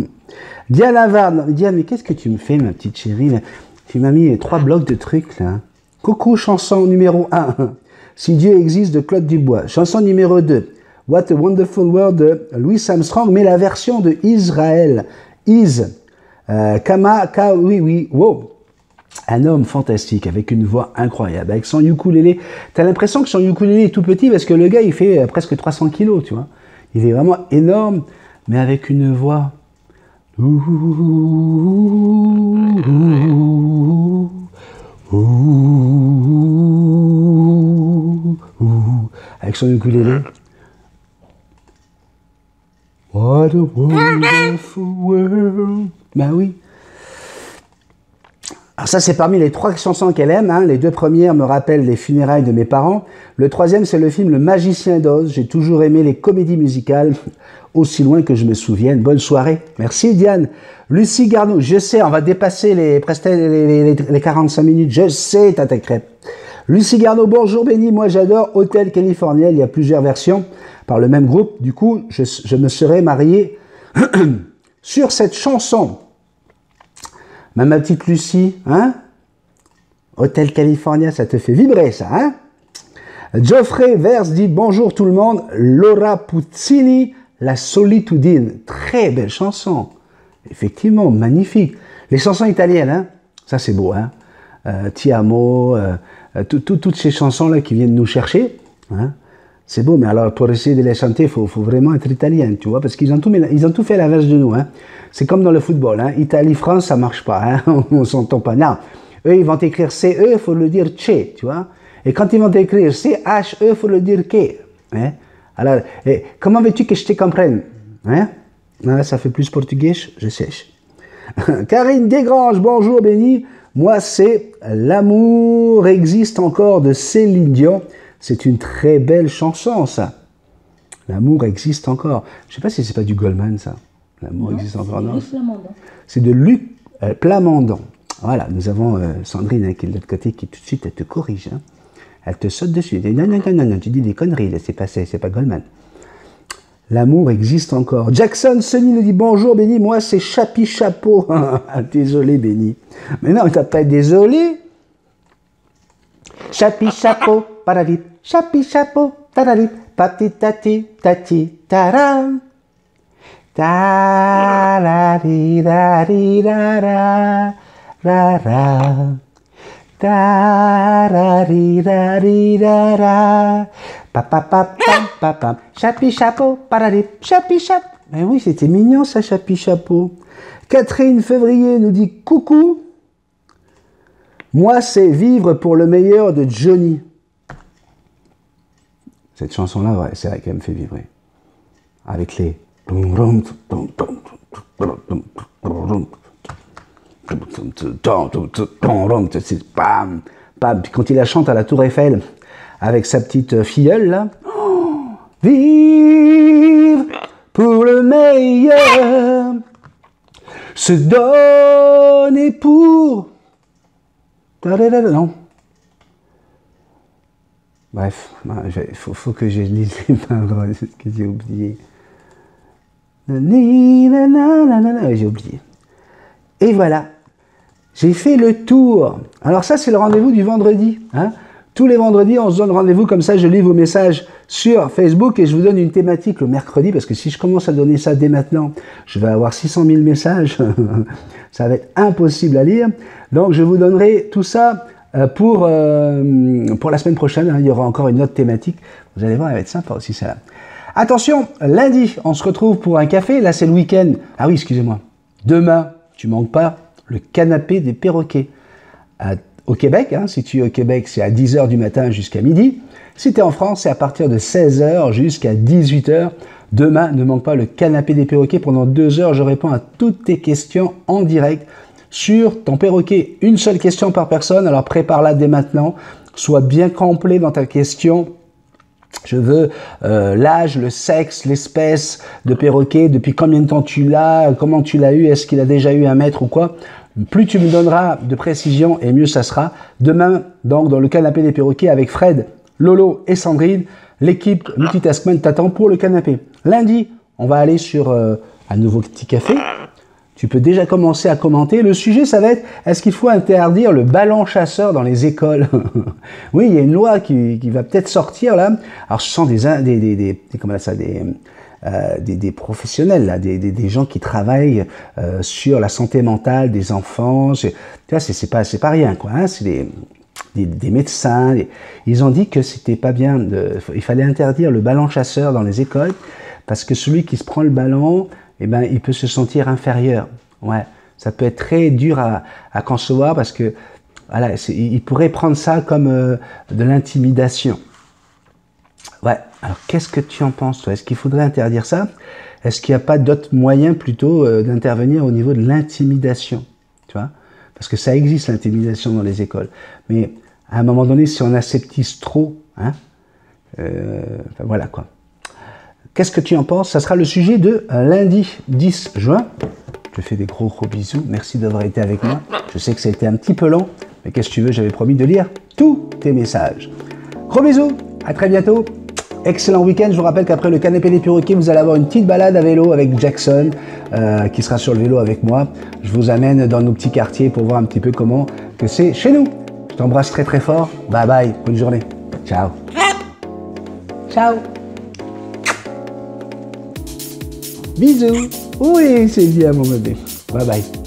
Diane Havard, Diane, mais qu'est-ce que tu me fais ma petite chérie là? Tu m'as mis 3 blocs de trucs là. Coucou, chanson numéro 1. Si Dieu existe de Claude Dubois. Chanson numéro 2. What a Wonderful World de Louis Armstrong, mais la version de Israël. Oui, wow. Un homme fantastique, avec une voix incroyable, avec son ukulélé. T'as l'impression que son ukulélé est tout petit, parce que le gars, il fait presque 300 kilos, tu vois. Il est vraiment énorme, mais avec une voix... Avec son ukulélé. What a wonderful world. Ben oui. Alors ça, c'est parmi les 3 chansons qu'elle aime. Hein. Les 2 premières me rappellent les funérailles de mes parents. Le 3e, c'est le film Le Magicien d'Oz. J'ai toujours aimé les comédies musicales, aussi loin que je me souvienne. Bonne soirée. Merci Diane. Lucie Garnou, je sais, on va dépasser les 45 minutes. Je sais, Tata Crêpe. Lucie Garneau, bonjour Béni, moi j'adore Hotel California, il y a plusieurs versions par le même groupe, du coup je me serais marié sur cette chanson. Ma petite Lucie, hein? Hotel California, ça te fait vibrer ça, hein? Geoffrey Vers dit bonjour tout le monde, Laura Puccini, La Solitudine, très belle chanson, effectivement, magnifique. Les chansons italiennes, hein? Ça c'est beau, hein? Ti amo, toutes ces chansons-là qui viennent nous chercher, hein, c'est beau, mais alors pour essayer de les chanter, il faut vraiment être italien, tu vois, parce qu'ils ont tout fait à l'inverse de nous. Hein. C'est comme dans le football, hein. Italie-France, ça marche pas, hein. On s'entend pas. Non, eux, ils vont écrire CE, il faut le dire CE, tu vois. Et quand ils vont écrire CHE, il faut le dire que. Hein. Alors, comment veux-tu que je te comprenne, hein? Ça fait plus portugais, je sèche. Karine Desgranges, bonjour Béni. Moi, c'est L'amour existe encore de Céline Dion. C'est une très belle chanson, ça. L'amour existe encore. Je ne sais pas si c'est pas du Goldman, ça. L'amour existe encore. Non, c'est de Luc Plamondon. Voilà, nous avons Sandrine qui est de l'autre côté, qui tout de suite, elle te corrige. Hein. Elle te saute dessus. Elle dit, non, tu dis des conneries, là, c'est pas Goldman. L'amour existe encore. Jackson Sonny nous dit bonjour Béni, moi c'est Chapi Chapeau. Désolé Béni. Mais non, t'as pas désolé. Chapi Chapeau, paradip. Chapi Chapeau, paradip. Pati tati tati taram. Tararirirara. Rara. Tararirirara. Papa, Chapi Chapeau, paradip, Chapi Chapeau. Mais oui, c'était mignon ça, Chapi Chapeau. Catherine Février nous dit coucou. Moi, c'est Vivre pour le meilleur de Johnny. Cette chanson-là, ouais, c'est vrai qu'elle me fait vibrer. Avec les... Bam, bam. Puis quand il la chante à la Tour Eiffel, avec sa petite filleule, là. Oh, vivre pour le meilleur, se donner pour... Non. Bref, il faut que je lise les paroles, c'est ce que j'ai oublié. J'ai oublié. Et voilà, J'ai fait le tour. Alors ça, c'est le rendez-vous du vendredi. Hein. Tous les vendredis, on se donne rendez-vous comme ça. Je lis vos messages sur Facebook et je vous donne une thématique le mercredi parce que si je commence à donner ça dès maintenant, je vais avoir 600 000 messages. Ça va être impossible à lire. Donc, je vous donnerai tout ça pour la semaine prochaine. Hein. Il y aura encore une autre thématique. Vous allez voir, elle va être sympa aussi, celle-là. Attention, lundi, on se retrouve pour un café. Là, c'est le week-end. Ah oui, excusez-moi. Demain, tu manques pas, le canapé des perroquets. Au Québec, hein, si tu es au Québec, c'est à 10h du matin jusqu'à midi. Si tu es en France, c'est à partir de 16h jusqu'à 18h. Demain, ne manque pas le canapé des perroquets. Pendant 2 heures, je réponds à toutes tes questions en direct sur ton perroquet. Une seule question par personne, alors prépare-la dès maintenant. Sois bien complet dans ta question. Je veux l'âge, le sexe, l'espèce de perroquet, depuis combien de temps tu l'as, comment tu l'as eu, est-ce qu'il a déjà eu un maître ou quoi. Plus tu me donneras de précision et mieux ça sera. Demain, donc, dans le canapé des perroquets avec Fred, Lolo et Sandrine, l'équipe Multitaskman t'attend pour le canapé. Lundi, on va aller sur un nouveau petit café. Tu peux déjà commencer à commenter. Le sujet, ça va être, est-ce qu'il faut interdire le ballon chasseur dans les écoles? Oui, il y a une loi qui va peut-être sortir là. Alors, ce sont des professionnels, là, des gens qui travaillent sur la santé mentale des enfants. Tu vois, c'est pas rien, quoi. Hein, c'est des médecins. Ils ont dit que c'était pas bien. Il fallait interdire le ballon chasseur dans les écoles parce que celui qui se prend le ballon, eh ben, il peut se sentir inférieur. Ouais, ça peut être très dur à concevoir parce que voilà, il pourrait prendre ça comme de l'intimidation. Ouais, alors qu'est-ce que tu en penses, toi? Est-ce qu'il faudrait interdire ça? Est-ce qu'il n'y a pas d'autres moyens plutôt d'intervenir au niveau de l'intimidation? Tu vois? Parce que ça existe, l'intimidation dans les écoles. Mais à un moment donné, si on aseptise trop, hein, voilà quoi. Qu'est-ce que tu en penses? Ça sera le sujet de lundi 10 juin. Je te fais des gros bisous. Merci d'avoir été avec moi. Je sais que ça a été un petit peu long, mais qu'est-ce que tu veux? J'avais promis de lire tous tes messages. Gros bisous, à très bientôt. Excellent week-end. Je vous rappelle qu'après le canapé des perroquets, vous allez avoir une petite balade à vélo avec Jackson, qui sera sur le vélo avec moi. Je vous amène dans nos petits quartiers pour voir un petit peu comment que c'est chez nous. Je t'embrasse très très fort. Bye bye. Bonne journée. Ciao. Ciao. Bisous. Oui, c'est bien mon bébé. Bye bye.